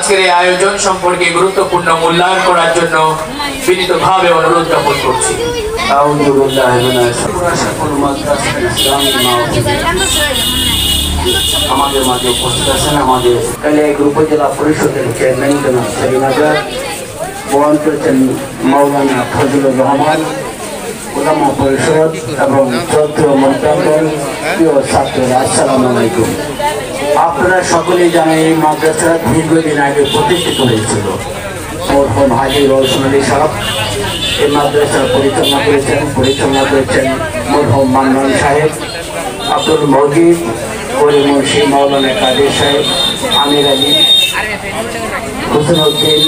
আজকের এই আয়োজন সম্পর্কে গুরুত্বপূর্ণ মূল্যায়ন করার জন্য বিনীতভাবে অনুরোধ জ্ঞাপন করছি। আমাদের মাঝে উপস্থিত আছেন আমাদের কালিয়াকৈর উপজেলা পরিষদের চেয়ারম্যান জনাব সেলিম আজাদ, বয়ান করেছেন মাওলানা ফজলুর রহমান, উলামা পরিষদ এবং চৌদ্দ মন্ত্রণ, প্রিয় ছাত্ররা, আসসালামু আলাইকুম। আপনারা সকলেই জানেন এই মাদ্রাসা দীর্ঘদিন আগে প্রতিষ্ঠিত হয়েছিল। মরহুম হাজী রওশন আলী সাহেব এই মাদ্রাসার পরিচালনা করেছেন মরহুম মান্নান সাহেব, আব্দুল মজিদ, মুন্সি মাওলানা কাদের সাহেব, আমির আলী, হোসেন উদ্দিন,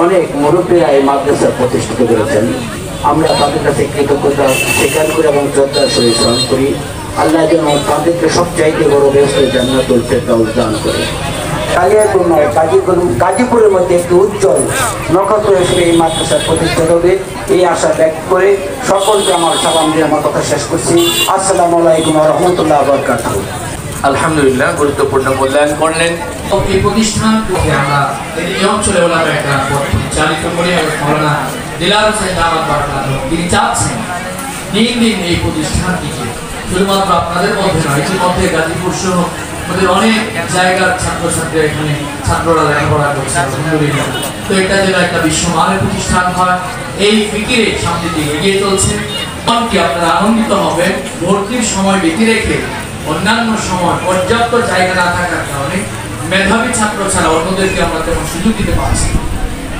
অনেক মুরব্বীরা এই মাদ্রাসা প্রতিষ্ঠিত করেছেন। আমরা তাদের কাছে কৃতজ্ঞতা স্বীকার করি এবং শ্রদ্ধার সহিত স্মরণ করি। আল্লাহ যেন তাদেরকে সবচাইতে বড় ব্যস্ত জান্নাতুল ফেরদাউস দান করে। কালিয়াকৈর নয়, গাজীপুরের মধ্যে একটি উজ্জ্বল নক্ষত্র হিসেবে এই মাদ্রাসা প্রতিষ্ঠিত হবে এই আশা ব্যক্ত করে সকলকে আমার সালাম দিয়ে আমার কথা শেষ করছি। আসসালামু আলাইকুম ওয়া রাহমাতুল্লাহি ওয়া বারাকাতুহু। আলহামদুলিল্লাহ, গুরুত্বপূর্ণ মূল্যায়ন করলেন। এই প্রতিষ্ঠান আমরা এই অঞ্চলে একটা পরিচালিত করে মাওলানা দিলার হোসেন দামাত বারাকাতুহু তিনি চাচ্ছেন দিন দিন এই প্রতিষ্ঠানটিকে শুধুমাত্র আপনাদের মধ্যে নয়, ইতিমধ্যে গাজীপুর সহ আমাদের অনেক জায়গার ছাত্রছাত্রীরা এখানে ছাত্ররা লেখাপড়া করছে আলহামদুলিল্লাহ। তো এটা যেন একটা বিশ্বমানের প্রতিষ্ঠান হয়, এই ফিকিরে সামনের দিকে এগিয়ে চলছে। এমনকি আপনারা আনন্দিত হবেন, ভর্তির সময় ব্যতি রেখে অন্যান্য সময় পর্যাপ্ত জায়গা না থাকার কারণে মেধাবী ছাত্র ছাড়া অন্যদেরকে আমরা তেমন সুযোগ দিতে পারছি না।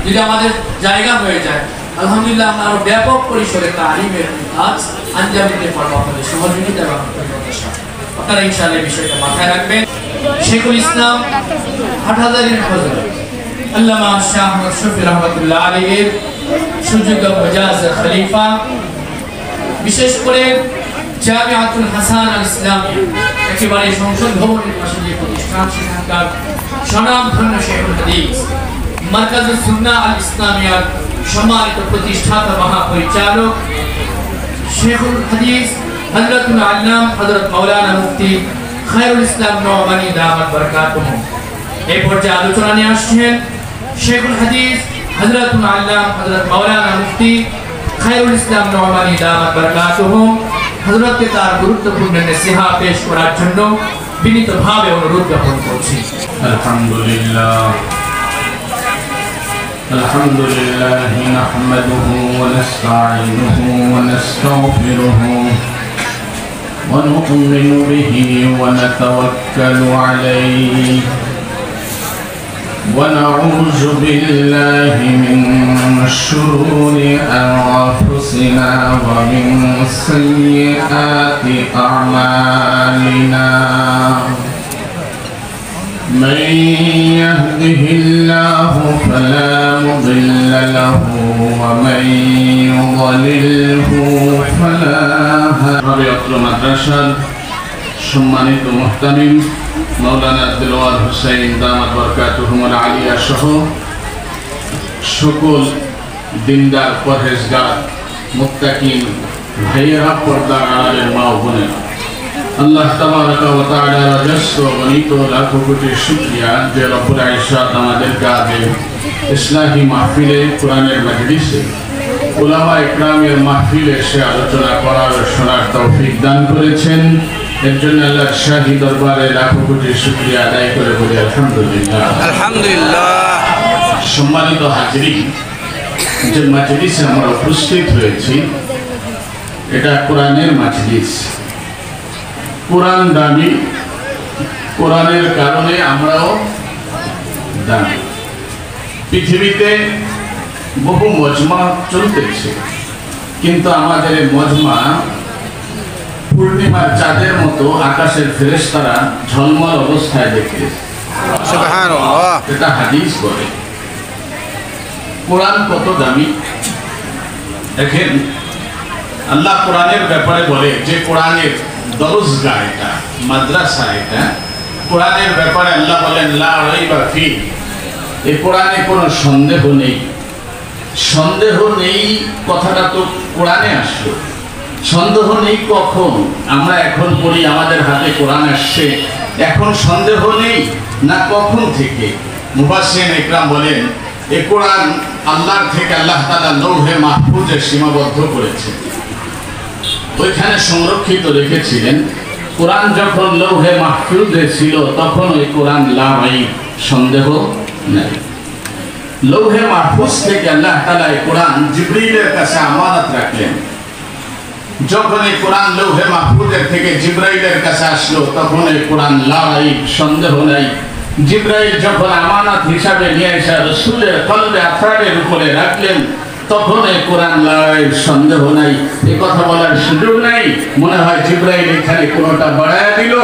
যদি আমাদের জায়গা হয়ে যায় আলহামদুলিল্লাহ আমরা আরো ব্যাপক পরিসরে তালিমের কাজ আঞ্জাম দিতে পারবো আপনাদের সহযোগিতা এবং আপনারা ইনশাআল্লাহ এই বিষয়টা মাথায় রাখবেন। শেখুল ইসলাম হাটহাজারীর হযরত আল্লামা শাহ আহমদ শফি রহমাতুল্লাহ আলাইহির সুযোগ্য মুজাজ খলিফা, বিশেষ করে জামিআতুল হাসান আল ইসলামী একেবারে সংসদ ভবনের পাশে যে প্রতিষ্ঠান, সেখানকার স্বনামধন্য শেখুল হাদিস মারকাজুস সুন্নাহ আল ইসলামিয়ার সম্মানিত প্রতিষ্ঠাতা মহাপরিচালক শেখুল হাদিস হযরতুল আল্লাম হযরত মাওলানা মুফতি খায়রুল ইসলাম নোমানী দামাত বারাকাতুহু এই পর্যায়ে আলোচনা নিয়ে আসছেন শেখুল হাদিস হযরতুল আল্লাম হযরত মাওলানা মুফতি খায়রুল ইসলাম নোমানী দামাত বারাকাতুহু হযরতকে তার গুরুত্বপূর্ণ নসিহা পেশ করার জন্য বিনীতভাবে অনুরোধ জ্ঞাপন করছি। আলহামদুলিল্লাহ الحمد لله نحمده ونستعينه ونستغفره ونؤمن به ونتوكل عليه ونعوذ بالله من شرور أنفسنا ومن سيئات أعمالنا من يهده الله فلا مضل له ومن يضلله فلا هادي له। মাদ্রাসার সম্মানিত মুহতামিম মাওলানা দিলওয়ার হোসেন দামাত বারাকাতুহুল আলিয়া সহ সকল দিনদার পরহেজগার মুত্তাকিন ভাইয়েরা, পর্দার আড়ালের মা ও বোনেরা, আল্লাহ তাবারাকা ওয়া তাআলার অজস্র গণিত লাখো কোটি শুকরিয়া যে রব্বুল ইজ্জত আমাদেরকে আজ ইসলাহি মাহফিলে, কোরআনের মজলিসে, উলামা ইকরামের মাহফিলে সে আলোচনা করার ও শোনার তৌফিক দান করেছেন। এর জন্য আল্লাহর শাহী দরবারে লাখো কোটি শুকরিয়া আদায় করে বলি আলহামদুলিল্লাহ। আলহামদুলিল্লাহ। সম্মানিত হাজিরিন, যে মজলিসে আমরা উপস্থিত হয়েছি এটা কোরআনের মজলিস। কোরআন দামি, কোরআনের কারণে আমরাও দামি। পৃথিবীতে বহু মজমা চলতেছে, কিন্তু আমাদের মজমা পূর্ণিমার চাঁদের মতো আকাশের ফেরেশতারা ঝলমল অবস্থায় দেখতে। সুবহানাল্লাহ। এটা হাদিস বলে। কোরআন কত দামি দেখেন, আল্লাহ কোরআনের ব্যাপারে বলে যে কোরআনের দরজগা এটা, মাদ্রাসা এটা। কোরআনের ব্যাপারে আল্লাহ বলেন লা রাইবা ফি, এই কোরআনে কোনো সন্দেহ নেই। সন্দেহ নেই কথাটা তো কোরআনে আসলো, সন্দেহ নেই কখন? আমরা এখন পড়ি, আমাদের হাতে কোরআন আসছে, এখন সন্দেহ নেই না কখন থেকে? মুফাসসিরিন ইকরাম বলেন এই কোরআন আল্লাহর থেকে আল্লাহ তাআলা লৌহে মাহফুজে সীমাবদ্ধ করেছেন, ওইখানে সংরক্ষিত রেখেছিলেন। কোরআন যখন লৌহে মাহফুজে ছিল তখন ওই কোরআন লা রাইব, সন্দেহ নেই। লৌহে মাহফুজ থেকে আল্লাহ তাআলা এই কোরআন জিবরিলের কাছে আমানত রাখলেন। যখন এই কোরআন লৌহে মাহফুজের থেকে জিবরাইলের কাছে আসলো তখন এই কোরআন লা রাইব, সন্দেহ নাই। জিবরাইল যখন আমানত হিসাবে নিয়ে এসে রাসূলের কলবে আথরারের উপরে রাখলেন তখন এই কোরআন লা রাইব, সন্দেহ নাই। এই কথা বলার সুযোগ নাই মনে হয় জিবরাইল এখানে কোনোটা বাড়ায়া দিল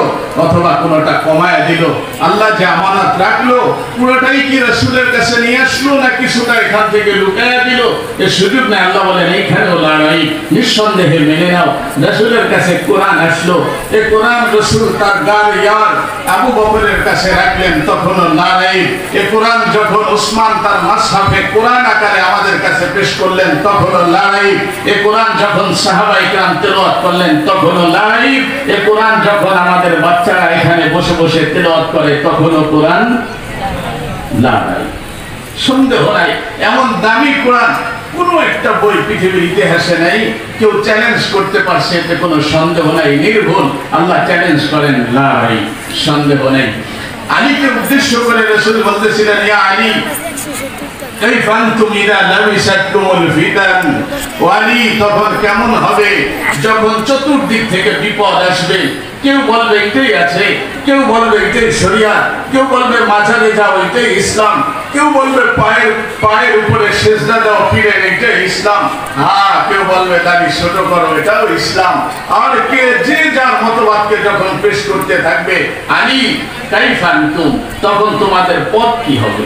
অথবা কোনোটা কমায়া দিল। আল্লাহ যে আমানত রাখলো পুরোটাই কি রাসূলের কাছে নিয়ে আসলো না কিছুটা এখান থেকে লুকায়া দিল, এর সুযোগ নাই। আল্লাহ বলেন এইখানেও লা রাইব, নিঃসন্দেহে মেনে নাও। রাসূলের কাছে কোরআন আসলো, এই কোরআন রাসূল তার গার ইয়ার আবু বকরের কাছে রাখলেন তখনও লা রাইব। এই কোরআন যখন উসমান তার মাসহাফে কোরআন আকারে আমাদের কাছে পেশ করলেন তখনও লা রাইব। এই কোরআন যখন সাহাবায়ে কেরাম তেলাওয়াত করলেন তখনও লা রাইব। এই কোরআন যখন আমাদের বাচ্চারা এখানে বসে বসে তেলাওয়াত করে তখনও কোরআন লা রাইব, সন্দেহ নাই। এমন দামি কোরআন কোনো একটা বই পৃথিবীর ইতিহাসে নাই, কেউ চ্যালেঞ্জ করতে পারছে এতে কোনো সন্দেহ নাই, নির্ভুল। আল্লাহ চ্যালেঞ্জ করেন লা রাইব, সন্দেহ নেই। আলীকে উদ্দেশ্য করে রাসূল বলতেছিলেন ইয়া আলী কাইফা আনতুম ইযা লাবিসাতুমুল ফিতান, ও আলী তখন কেমন হবে যখন চতুর্দিক থেকে বিপদ আসবে। কেউ বলবে এটাই আছে, কেউ বলবে এটাই শরিয়াত, কেউ বলবে মাঝারে যাও এটাই ইসলাম, কেউ বলবে পায়ের উপরে সেজদা দাও পীরের এটাই ইসলাম, হ্যাঁ কেউ বলবে দাড়ি ছোট করো এটাও ইসলাম। আর কে যে যার মতবাদকে যখন পেশ করতে থাকবে, আলী কাইফা আনতুম তখন তোমাদের পথ কি হবে,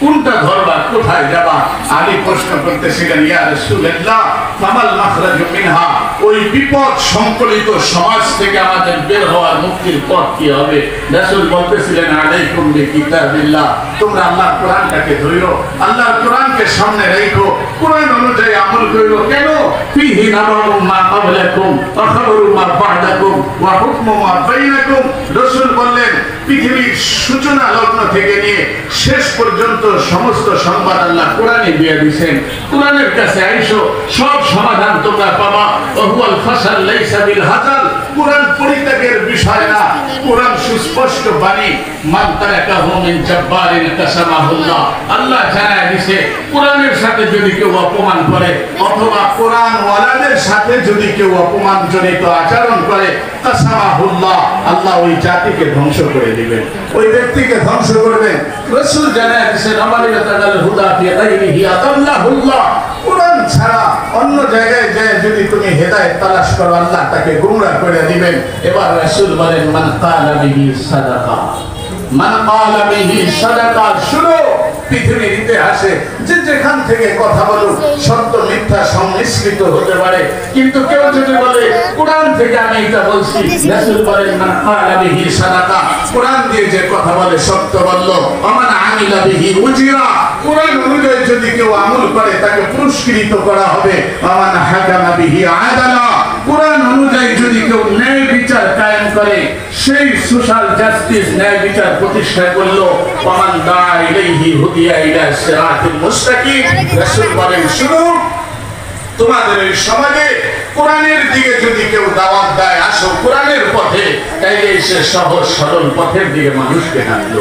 কোনটা ধরবা, কোথায় যাবা? আলী প্রশ্ন করতেছিলেন ইয়া রাসূলুল্লাহ ফামাল মাখরাজু মিনহা, ওই বিপদ সংকলিত সমাজ থেকে আমাদের বের হওয়ার মুক্তির পথ কি হবে? রাসূল বলতেছিলেন আলাইকুম বিকিতাবিল্লাহ, তোমরা আল্লাহর কোরআনটাকে ধরো, আল্লাহর কোরআনকে সামনে রাখো, কোরআন অনুযায়ী আমল করো। কেন? ফিহি নাবাউ মা ক্বাবলাকুম ওয়া খাবারু মা বা'দাকুম ওয়া হুকমু মা বাইনাকুম। রাসূল বললেন পৃথিবীর সূচনা লগ্ন থেকে নিয়ে শেষ পর্যন্ত সমস্ত সংবাদ আল্লাহ কোরআনে দিয়ে দিয়েছেন। কোরআনের কাছে আইসো, সব সমাধান তোমরা পাবা। ওহুয়াল ফাসাল লাইসা বিল হাজাল, কোরআন পরিত্যাগের বিষয় না, কোরআন সুস্পষ্ট বাণী। মান তারাকাহু মিন জাব্বারিন কাসামাহুল্লাহ, আল্লাহ জানায় দিয়েছে কোরআনের সাথে যদি কেউ অপমান করে অথবা কোরআন ওয়ালাদের সাথে যদি কেউ অপমানজনিত আচরণ করে কাসামাহুল্লাহ, আল্লাহ ওই জাতিকে ধ্বংস করে দিবেন, ওই ব্যক্তিকে ধ্বংস করবেন। রাসূল জানায় দিয়েছেন আমালিয়াতাল হুদা ফি গায়রিহি আদাল্লাহুল্লাহ, কোরআন ছাড়া অন্য জায়গায় যায় যদি তুমি হেদায়েত তালাশ করো আল্লাহ তাকে গোমরাহ করে দিবেন। এবার রাসূল বলেন মান ক্বালা বিহি সাদাকা, মান ক্বালা বিহি সাদাকা। শুনো পৃথিবীর ইতিহাসে যে যেখান থেকে কথা বলুক সত্য মিথ্যা সংমিশ্রিত হতে পারে, কিন্তু কেউ যদি বলে কোরআন থেকে আমি এটা বলছি, রাসূল বলেন মান ক্বালা বিহি সাদাকা, কোরআন দিয়ে যে কথা বলে সত্য বলল। ওমান আমিলা বিহি উজিরা, কোরআন অনুযায়ী যদি কেউ আমল করে তাকে পুরস্কৃত করা হবে। ওমান হাকামা বিহি আদালা, কোরআন অনুযায়ী যদি কেউ ন্যায় বিচার কায়েম করে, সেই সোশ্যাল জাস্টিস ন্যায় বিচার প্রতিষ্ঠা করলো। ওমান দা ইলাইহি হুদিয়া ইলা সিরাতিল মুস্তাকিম। রাসূল বলেন শুনো তোমাদের এই সমাজে কোরআনের দিকে যদি কেউ দাওয়াত দেয় আসো কোরআনের পথে, তাইলে সে সহজ সরল পথের দিকে মানুষকে ডাকলো,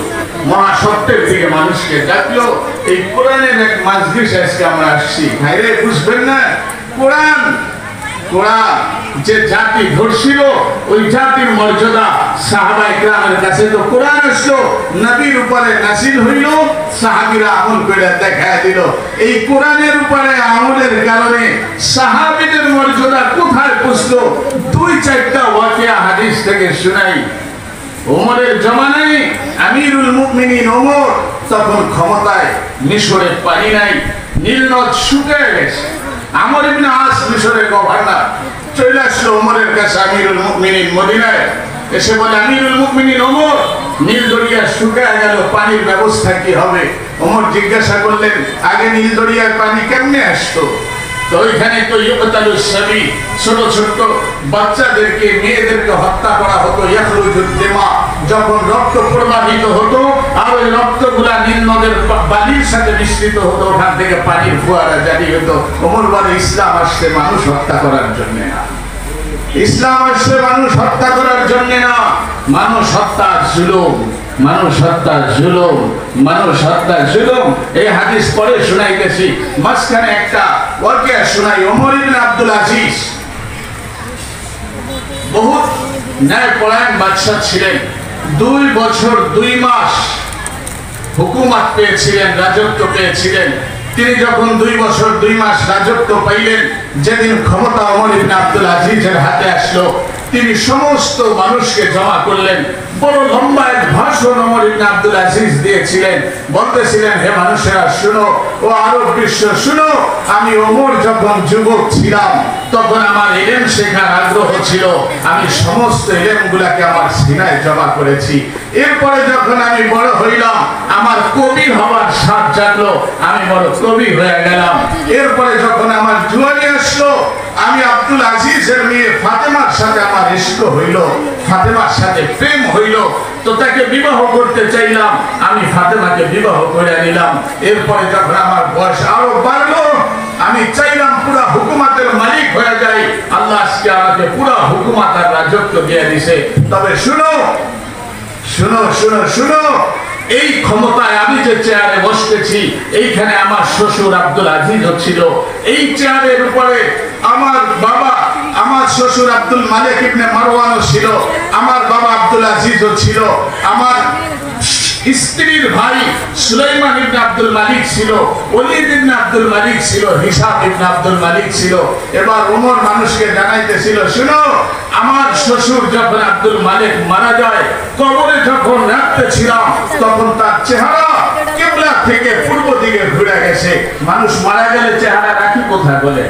মহাসত্যের দিকে মানুষকে ডাকলো। এই কোরআনের এক মাজলিস আজকে আমরা আসছি, ভাইরে বুঝবেন না কোরআন, কোরআন যে জাতি ধরছিল ওই জাতির মর্যাদা সাহাবায়ে কেরামের কাছে তো কোরআন আসলো, নবীর উপরে নাযিল হইল, সাহাবীরা আমল করে দেখায় দিল। এই কোরআনের উপরে আমলের কারণে সাহাবীদের মর্যাদা কোথায় পৌঁছলো? দুই চারটা ওয়াকিয়া হাদিস থেকে শুনাই। ওমরের জামানায় আমিরুল মুমিনিন ওমর তখন ক্ষমতায়, মিশরে পানি নাই, নীল নদ শুকিয়ে গেছে। আমর ইবনে আস মিশরের গভর্নর, চলে আসলো ওমরের কাছে আমিরুল মুমিনিন মদিনায়, এসে বলে আমিরুল মুমিনিন ওমর নীল দরিয়া শুকিয়ে গেল, পানির ব্যবস্থা কি হবে? ওমর জিজ্ঞাসা করলেন আগে নীল দরিয়ার পানি কেমনে আসতো? তো ওইখানে তো ইউকতালুস সাবি, ছোট ছোট বাচ্চাদেরকে মেয়েদেরকে হত্যা করা হতো, ইয়াখরুজুদ দিমা, যখন রক্ত প্রবাহিত হতো আর ওই রক্তগুলা নিম্নদের বালির সাথে মিশ্রিত হতো, ওখান থেকে পানির ফোয়ারা জারি হতো। ওমর বলে ইসলাম আসছে মানুষ হত্যা করার জন্য না, ইসলাম আসছে মানুষ হত্যা করার জন্য না। মানুষ হত্যা জুলুম, মানুষ হত্যা জুলুম, মানুষ হত্যা জুলুম। এই হাদিস পরে শুনাইতেছি। মাঝখানে একটা ওয়াকিয়া শুনাই। ওমর ইবনে আব্দুল আজিজ বহুত ন্যায়পরায়ণ বাদশা ছিলেন। 2 বছর 2 মাস হুকুমত পেয়েছিলেন, রাজত্ব পেয়েছিলেন। তিনি যখন 2 বছর 2 মাস রাজত্ব পাইলেন, যেদিন ক্ষমতা ওমর ইবনে আব্দুল আজিজের হাতে আসলো, তিনি সমস্ত মানুষকে জমা করলেন। বড় লম্বা এক ভাষণ ওমর ইবনে আব্দুল আজিজ দিয়েছিলেন। বলতেছিলেন, হে মানুষেরা শুনো, ও আরব বিশ্ব শুনো, আমি ওমর যখন যুবক ছিলাম তখন আমার ইলম শেখার আগ্রহ ছিল। আমি সমস্ত ইলমগুলোকে আমার সিনায় জমা করেছি। এরপরে যখন আমি বড় হইলাম, আমার কবি হওয়ার স্বাদ জাগলো, আমি বড় কবি হয়ে গেলাম। এরপরে যখন আমার জুয়ানি আসলো, আমি আব্দুল আজিজের মেয়ে ফাতেমার সাথে আমার ইশক হইল, ফাতেমার সাথে প্রেম হইল, তো তাকে বিবাহ করতে চাইলাম। আমি ফাতেমাকে বিবাহ করে নিলাম। এরপরে যখন আমার বয়স আরো বাড়লো, আমি চাইলাম পুরা হুকুমাতের মালিক হয়ে যাই। আল্লাহ আজকে আমাকে পুরা হুকুমাত আর রাজত্ব দিয়ে দিছে। তবে শুনো শুনো শুনো শুনো, এই ক্ষমতায় আমি যে চেয়ারে বসতেছি, এইখানে আমার শ্বশুর আব্দুল আজিজ ছিল। এই চেয়ারের উপরে আমার বাবা, আমার শ্বশুর আব্দুল মালিক ইবনে মারওয়ানও ছিল, আমার বাবা আব্দুল আজিজও ছিল, আমার স্ত্রীর ভাই সুলাইমান ইবনে আব্দুল মালিক ছিল, ওলীদ ইবনে আব্দুল মালিক ছিল, হিসাব ইবনে আব্দুল মালিক ছিল। এবার ওমর মানুষকে জানাইতেছিল, শুনো, আমার শ্বশুর যখন আব্দুল মালিক মারা যায়, কবরে যখন রাখতেছিলাম, তখন তার চেহারা কিবলা থেকে পূর্ব দিকে ঘুরে গেছে। মানুষ মারা গেলে চেহারা রাখি কোথায় বলে?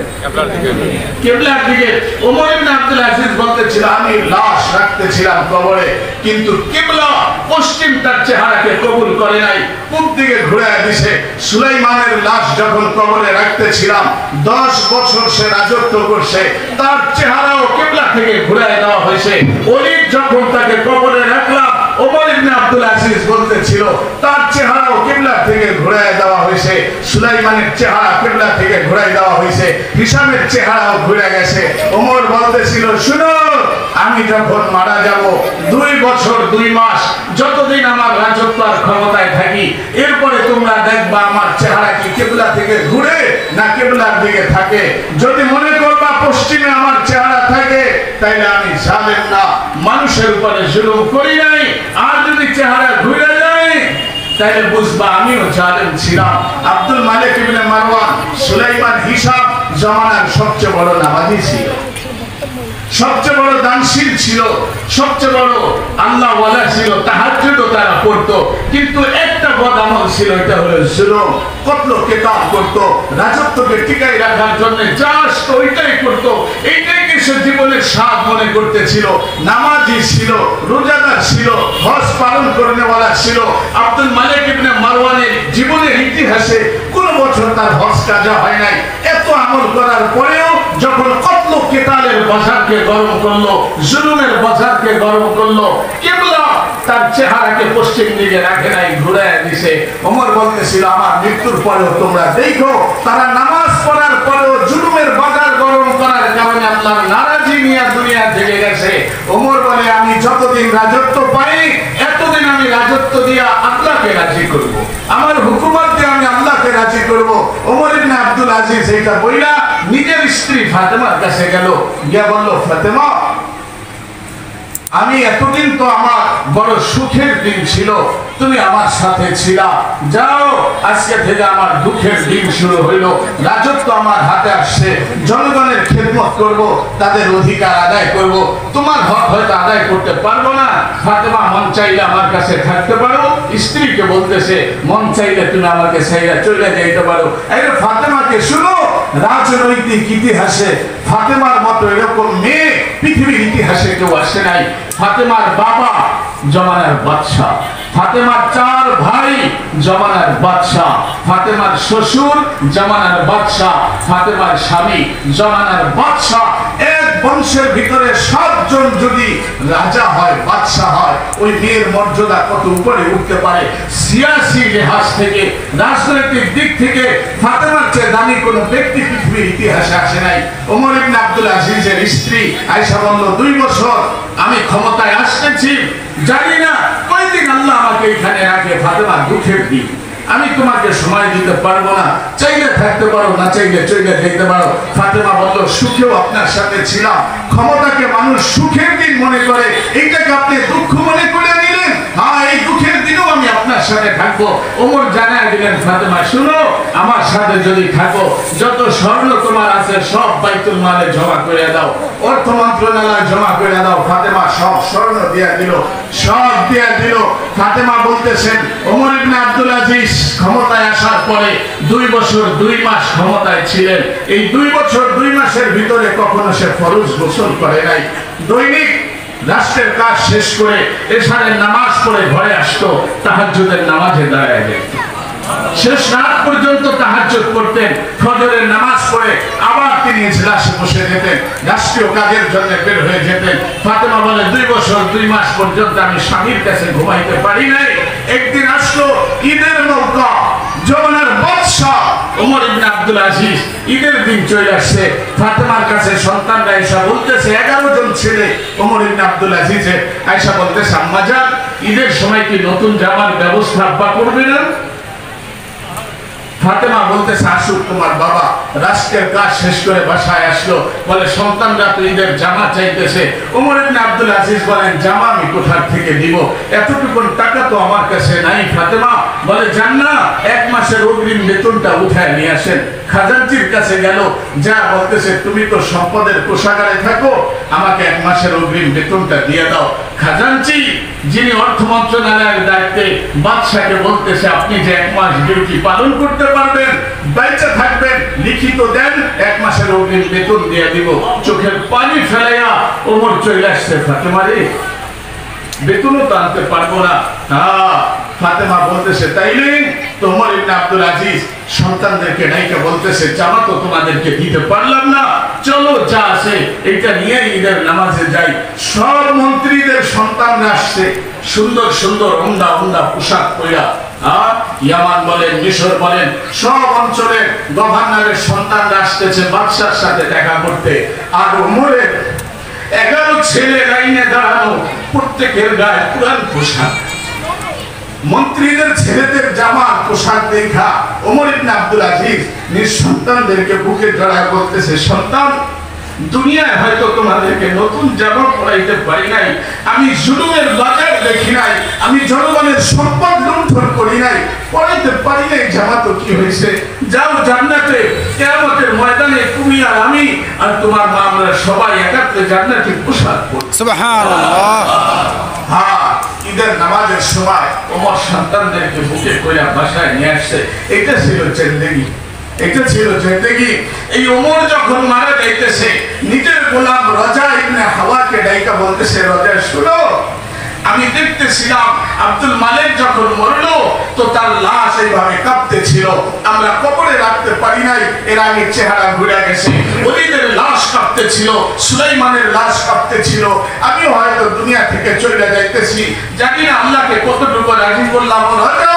কিবলার দিকে। ওমর ইবনে আব্দুল আজিজ বলতেছিল, আমি লাশ রাখতেছিলাম কবরে, কিন্তু কিবলা পশ্চিম তার চেহারাকে কবুল করে নাই, পূর্ব দিকে ঘুরে দিছে। সুলাইমানের লাশ যখন কবরে রাখতেছিলাম, 10 বছর সে রাজত্ব করছে, তার চেহারাও কিবলা থেকে ঘুরে দেওয়া হয়েছে। ওলীদ যখন তাকে কবরে রাখলাম, ওমর ইবনে আব্দুল আজিজ বলতেছিল, তার চেহারাও কিবলা থেকে ঘুরায় দেওয়া হয়েছে। সুলাইমানের চেহারা কিবলা থেকে ঘুরায় দেওয়া হয়েছে, হিসামের চেহারাও ঘুরে গেছে। ওমর বলতেছিল, শুনো, আমি যখন মারা যাব, 2 বছর 2 মাস যতদিন আমার রাজত্ব আর ক্ষমতায় থাকি, এরপরে তোমরা দেখবা আমার চেহারা কি কিবলা থেকে ঘুরে না কিবলার দিকে থাকে। যদি মনে করবা পশ্চিমে আমার চেহারা থাকে, তাইলে আমি জালেম না, মানুষের উপরে জুলুম করি নাই। আর যদি চেহারা ঘুরে যায়, তাইলে বুঝবা আমিও জালেম ছিলাম। আব্দুল মালিক ইবনে মারওয়ান, সুলাইমান, হিসাব জামানার সবচেয়ে বড় নামাজি ছিল, সবচেয়ে বড় দানশীল ছিল, সবচেয়ে বড় আল্লাহ ওয়ালা ছিল। তাহাজ্জুদও তারা পড়তো, কিন্তু একটা বদ আমল ছিল, এটা হলো জুলুম। কতল কিতাব করতো, রাজত্বকে টিকাই রাখার জন্য যা আসতো ওইটাই করতো। এইটাকে সে জীবনের স্বাদ মনে করতেছিল। নামাজি ছিল, রোজাদার ছিল, হজ পালন করেনেওয়ালা ছিল। আব্দুল মালিক ইবনে মারওয়ানের জীবনের ইতিহাসে কোন বছর তার হজ কাজা হয় নাই। এত আমল করার পরেও যখন কতল কিতালের বাজারকে গরম করলো, জুলুমের বাজারকে গরম করলো, কিবলা তার চেহারাকে পশ্চিম দিকে রাখে নাই, ঘুরায় দিছে। ওমর বলতেছিল, আমার মৃত্যুর পরেও তোমরা দেখো, তারা নামাজ পড়ার পরেও জুলুমের বাজার গরম করার কারণে আল্লাহর নারাজি নিয়ে দুনিয়া থেকে গেছে। ওমর বলে, আমি যতদিন রাজত্ব পাই, এতদিন আমি রাজত্ব দিয়ে আল্লাহকে রাজি করব, আমার হুকুমত দিয়ে আমি আল্লাহকে রাজি করব। ওমর ইবনে আব্দুল আজিজ এইটা বইলা নিজের স্ত্রী ফাতেমার কাছে গেল, গিয়া বলল, ফাতেমা, আমি এতদিন তো আমার বড় সুখের দিন ছিল, তুমি আমার সাথে ছিলা, যাও আজকে থেকে আমার দুঃখের দিন শুরু হইল। রাজত্ব আমার হাতে আসছে, জনগণের খেদমত করব, তাদের অধিকার আদায় করব, তোমার হক হয়তো আদায় করতে পারবো না। ফাতেমা, মন চাইলে আমার কাছে থাকতে পারো। স্ত্রীকে বলতেছে, মন চাইলে তুমি আমাকে চাইলে চলে যাইতে পারো। এই ফাতেমাকে শুনো, রাজনৈতিক ইতিহাসে ফাতেমার মতো এরকম মেয়ে পৃথিবীর ইতিহাসে কেউ আসে নাই। ফাতেমার বাবা জমানার বাদশাহ, ফাতেমার 4 ভাই জমানার বাদশাহ, ফাতেমার শ্বশুর জমানার বাদশাহ, ফাতেমার স্বামী জমানার বাদশাহ। এক বংশের ভিতরে 7 জন যদি রাজা হয়, বাদশা হয়, ওই মেয়ের মর্যাদা কত উপরে উঠতে পারে। সিয়াসি লিহাজ থেকে, রাজনৈতিক দিক থেকে ফাতেমার চেয়ে দামি কোন ব্যক্তি পৃথিবীর ইতিহাসে আসে নাই। ওমর ইবনে আব্দুল আজিজের স্ত্রী আয়েশা বলল, 2 বছর আমি ক্ষমতায় আসতেছি, জানি না কয়দিন আল্লাহ আমাকে এখানে রাখে। ফাতেমা, দুঃখের দিন, আমি তোমাকে সময় দিতে পারবো না, চাইলে থাকতে পারো, না চাইলে চলে যেতে পারো। ফাতেমা বলল, সুখেও আপনার সাথে ছিলাম। ক্ষমতাকে মানুষ সুখের দিন মনে করে, এইটাকে আপনি দুঃখ মনে করে নিলেন। হ্যাঁ, এই দুঃখের দিনেও আমি আপনার সাথে থাকবো। ওমর জানায় দিলেন, ফাতেমা শুনো, আমার সাথে যদি থাকো, যত স্বর্ণ তোমার আছে সব বাইতুল মালে জমা করে দাও, অর্থ মন্ত্রণালয়ে জমা করে দাও। ফাতেমা সব স্বর্ণ দিয়ে দিল, সব দিয়ে দিল। ফাতেমা বলতেছেন, ওমর ইবনে আব্দুল আজিজ ক্ষমতায় আসার পরে 2 বছর 2 মাস ক্ষমতায় ছিলেন। এই 2 বছর 2 মাসের ভিতরে কখনো সে ফরজ গোসল করে নাই। দৈনিক রাষ্ট্রের কাজ শেষ করে এশারের নামাজ পড়ে ঘরে আসতো, তাহাজ্জুদের নামাজে দাঁড়ায় যেত। শেষ রাত পর্যন্ত তাহাজ্জুদ করতেন, ফজরের নামাজ পড়ে আবার তিনি ইজলাসে বসে যেতেন, রাষ্ট্রীয় কাজের জন্য বের হয়ে যেতেন। ফাতেমা বলে, 2 বছর 2 মাস পর্যন্ত আমি স্বামীর কাছে ঘুমাইতে পারি নাই। একদিন আসলো ঈদের মৌকা, যমনের বাদশা ওমর ইবনে আব্দুল আজিজ, ঈদের দিন চলে আসছে। ফাতেমার কাছে সন্তানরা আয়েশা বলতেছে, 11 জন ছেলে ওমর ইবনে আব্দুল আজিজের। আয়েশা বলতেছে, আম্মা জান, ঈদের সময় কি নতুন জামার ব্যবস্থা আব্বা করবে না? ফাতেমা বলতেছে, আসুক তোমার বাবা। রাষ্ট্রের কাজ শেষ করে বাসায় আসলো, বলে সন্তানরা তো ঈদের জামা চাইতেছে। ওমর ইবনে আব্দুল আজিজ বলেন, জামা আমি কোথা থেকে দিব? এতটুকু টাকা তো আমার কাছে নাই। ফাতেমা বলে, যান না, 1 মাসের অগ্রিম বেতনটা উঠায় নিয়ে আসেন। খাজানচির কাছে গেল, যা বলতেছে, তুমি তো সম্পদের কোষাগারে থাকো, আমাকে 1 মাসের অগ্রিম বেতনটা দিয়ে দাও। খাজানচি, যিনি অর্থ মন্ত্রণালয়ের দায়িত্বে, বাদশাকে বলতেছে, আপনি যে 1 মাস ডিউটি পালন করতে পারবেন, বেঁচে থাকবেন, লিখিত দেন, 1 মাসের অগ্রিম বেতন দিয়ে দিব। চোখের পানি ফেলাইয়া ওমর চলে আসছে, ফাতেমা রে, বেতনও তো আনতে পারবো না। ফাতেমা বলতেছে, তাইলে ওমর ইবনে আব্দুল আজিজ সন্তানদেরকে ডাইকে বলতেছে, জামা তো তোমাদেরকে দিতে পারলাম না, চলো যা আছে এটা নিয়ে ঈদের নামাজে যাই। সব মন্ত্রীদের সন্তানরা আসছে, সুন্দর সুন্দর উমদা উমদা পোশাক পরা। ইয়ামান বলেন, মিশর বলেন, সব অঞ্চলের গভর্নরের সন্তানরা আসতেছে বাদশার সাথে দেখা করতে। আর ওমরের 11 ছেলে লাইনে দাঁড়ানো, প্রত্যেকের গায়ে পুরান পোশাক। মন্ত্রীদের ছেলেদের জামা পোশাক দেখা ওমর ইবনে আব্দুল আজিজ নিজ সন্তানদেরকে বুকে জড়ায় বলতেছে, সন্তান, দুনিয়ায় হয়তো তোমাদেরকে নতুন জামা পরাইতে পারি নাই, আমি জুলুমের বাজার দেখি নাই, আমি জনগণের সম্পদ লুণ্ঠন করি নাই, পরাইতে পারি নাই, জামা তো কি হয়েছে? যাও জান্নাতে, কিয়ামতের ময়দানে তুমি আর আমি আর তোমার মা, আমরা সবাই একাত্রে জান্নাতে পোশাক পরব। সুবহানাল্লাহ। হ্যাঁ, ঈদের নামাজের সময় ওমর সন্তানদেরকে বুকে করে বাসায় নিয়ে আসছে। এটা ছিল জিন্দেগি, এটা ছিল জিন্দেগি। এই ওমর যখন মারা যাইতেছে, নিজের গোলাম রাজা ইবনে হাওয়াকে ডাইকা বলতেছে, রাজা শুনো, আমি দেখতেছিলাম আব্দুল মালিক যখন মরলো তো তার লাশ এইভাবে কাঁপতেছিল, আমরা কবরে রাখতে পারি নাই, এর আগে চেহারা ঘুরে গেছে। ওলিদের লাশ কাঁপতেছিল, সুলাইমানের লাশ কাঁপতেছিল, আমিও হয়তো দুনিয়া থেকে চলে যাইতেছি, জানি না আল্লাহকে কতটুকু রাজি করলাম। রাজা,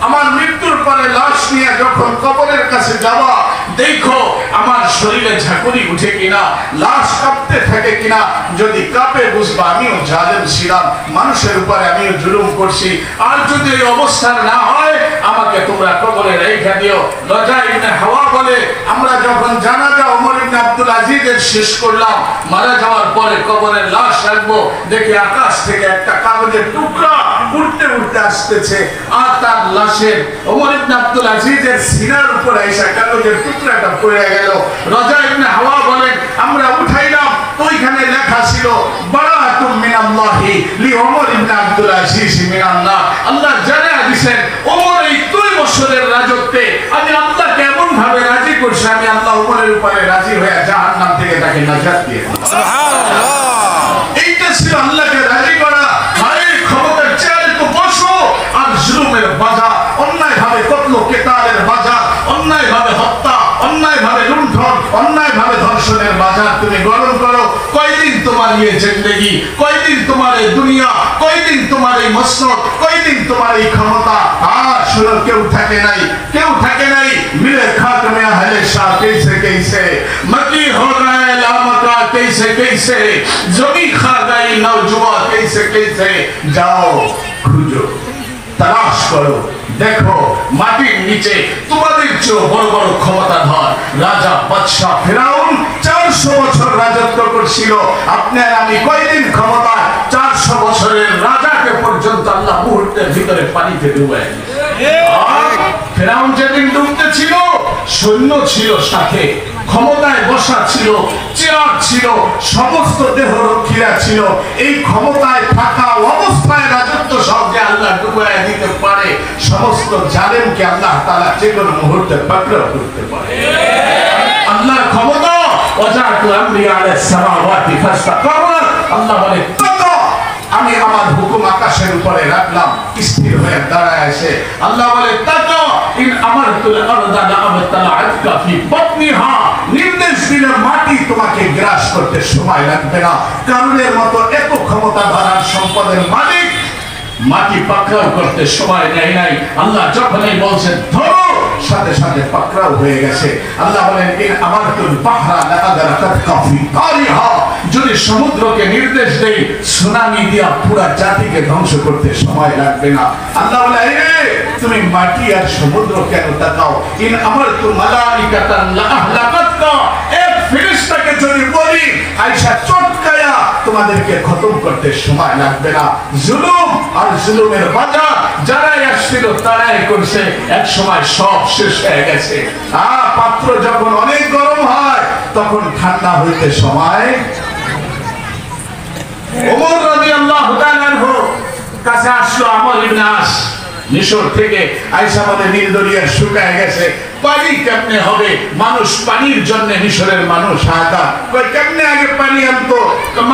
আমার মৃত্যুর পরে লাশ নিয়ে যখন কবরের কাছে যাওয়া, দেখো আমার শরীরে ঝাঁকুনি উঠে কিনা, লাশ কাঁপতে থাকে কিনা। যদি কাঁপে বুঝবা আমিও জালেম ছিলাম, মানুষের উপরে আমিও জুলুম করছি। আর যদি এই অবস্থা না হয়, আমাকে তোমরা কবরে রেখে দিও। রাজা ইবনে হাওয়া বলে, আমরা যখন জানাজা ওমর ইবনে আব্দুল আজিজের শেষ করলাম, মারা যাওয়ার পরে কবরের লাশ রাখবো, দেখি আকাশ থেকে একটা কাগজের টুকরা উঠতে উঠতে আসতেছে, আর তার লাশের ওমর ইবনে আব্দুল আজিজের সিনার উপরে এসে কাগজের টুকরাটা পড়ে গেল। রাজা ইবনে হাওয়া বলেন, আমরা উঠাইলাম, ওইখানে লেখা ছিল, বারাতুম মিনাল্লাহি লি ওমর ইবনে আব্দুল আজিজ মিনাল্লাহ। আল্লাহ জানায়া দিবেন, ওমর এই 2 বছরের রাজত্বে আমি আল্লাহ কেমন ভাবে রাজি করছি, আমি আল্লাহ ওমরের উপরে রাজি হয়ে জাহান্নাম থেকে তাকে নাজাত দিয়ে দিলাম। সুবহানাল্লাহ। এইটা ছিল আল্লাহকে রাজি করা। ক্ষমতার চেয়ারে তো বসো, আর জুলুমের বাজার, অন্যায় ভাবে কতল কেতালের বাজার, অন্যায় ভাবে হত্যা, অন্যায়ভাবে লুণ্ঠন, অন্যায়ভাবে ধর্ষণের বাজার তুমি গরম করো। কয়দিন তোমার এই জিন্দেগি, কয়দিন তোমার এই দুনিয়া, কয়দিন তোমার এই মসনদ, কয়দিন তোমার এই ক্ষমতা। আর শুনো, কেউ থাকে নাই, কেউ থাকে নাই। মিলে খাক মে আহলে শাহ कैसे कैसे मकी हो गए लामका कैसे कैसे जमी खा गई नौजुआ कैसे कैसे। যাও খুঁজো, তালাশ করো, দেখো মাটির নিচে তোমাদের চেয়ে বড় বড় ক্ষমতাধর রাজা বাদশা ফেরাউন 400 বছর রাজত্ব করছিল। আপনার আমি কয়দিন ক্ষমতা? 400 বছরের রাজাকে পর্যন্ত আল্লাহ মুহূর্তের ভিতরে পানিতে ডুবায়। ফেরাউন যেদিন ডুবতে ছিল, সৈন্য ছিল সাথে, ক্ষমতায় বসা ছিল, চেয়ার ছিল, সমস্ত দেহরক্ষীরা ছিল। এই ক্ষমতায় থাকা অবস্থায় রাজত্ব সব যে আল্লাহ ডুবায় দিতে পারে, সমস্ত জালেমকে আল্লাহ তাআলা যে কোনো মুহূর্তে পাকড়াও করতে পারে। আল্লাহর ক্ষমতা ওয়াজাতু আমরি আলাস সামাওয়াতি ফাস্তাকারা। আল্লাহ বলে আমি আমার হুকুম আকাশের উপরে রাখলাম, স্থির হয়ে দাঁড়ায় আছে। আল্লাহ বলে তাকা ইন আমারতুল আরদা লাআবতালাআতকা ফি বাতনিহা। নির্দেশ দিলে মাটি তোমাকে গ্রাস করতে সময় লাগবে না। কারণের মতো এত ক্ষমতা ধরার সম্পদের মালিক মাটি পাকড়াও করতে সময় নেয় নাই। আল্লাহ যখনই বলছেন ধরো, সাথে সাথে পাকড়াও হয়ে গেছে। আল্লাহ বলেন ইন আমারতুল বাহরা লাআদরাকাতকা ফি তারিহা। যদি সমুদ্রকে নির্দেশ দেই, সুনামি দিয়া পুরা জাতিকে ধ্বংস করতে সময় লাগবে না। আল্লাহ বলে এই তুমি মাটি আর সমুদ্র কেন তাকাও? ইন আমারতু মালাইকাতান লাআহলাকাতকা। এক ফেরেশতাকে যদি বলি আয়েশা চটকায়া তোমাদেরকে খতম করতে সময় লাগবে না। জুলুম আর জুলুমের বাজার যারাই আসছিল তারাই করছে, এক সময় সব শেষ হয়ে গেছে। পাত্র যখন অনেক গরম হয় তখন ঠান্ডা হইতে সময়। ওমর রাদিয়াল্লাহু তাআলা আনহু কাছে আসলো আমর ইবনে আস মিশর থেকে। আয়েশা বলে নীল দরিয়া শুকায় গেছে, পানি কেমনে হবে? মানুষ পানির জন্য মিশরের মানুষ হাহাকার। কেমনে আগে পানি আনতো?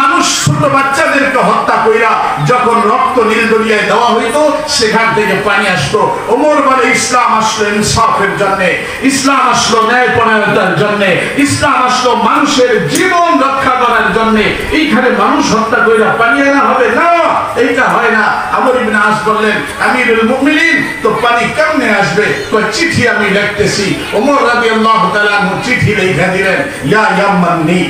মানুষ ছোট বাচ্চাদেরকে হত্যা কইরা যখন রক্ত নীল দরিয়ায় দেওয়া হইতো সেখান থেকে পানি আসতো। ওমর বলে ইসলাম আসলো ইনসাফের জন্য, ইসলাম আসলো ন্যায়পরায়ণতার জন্য, ইসলাম আসলো মানুষের জীবন রক্ষা করার জন্য। এইখানে মানুষ হত্যা কইরা পানি আনা হবে না, এইটা হয় না। আমর ইবনে আস বললেন আমিরুল মুমিনিন, তো পানি কেমনে আসবে? চিঠি আমি লিখতেছি। ওমর রাদিয়াল্লাহু তাআলা চিঠি লিখে দিলেন, ইয়া ইয়ামান্নি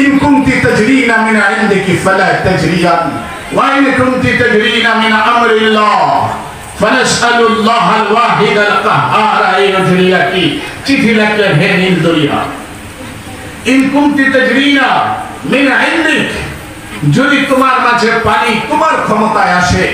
ইন কুনতি তাজরিনা মিন ইনদিকি ফালা তাজরিয়ান ওয়া ইন কুনতি তাজরিনা মিন আমরিল্লাহ ফানাসআলুল্লাহ আল ওয়াহিদ আল কাহ্হার আইয়ুজরিয়াকি। চিঠি লিখলেন, হে নীল দরিয়া, ইন কুনতি তাজরিনা মিন ইনদিক, যদি তোমার মাঝে পানি তোমার ক্ষমতায় আসে,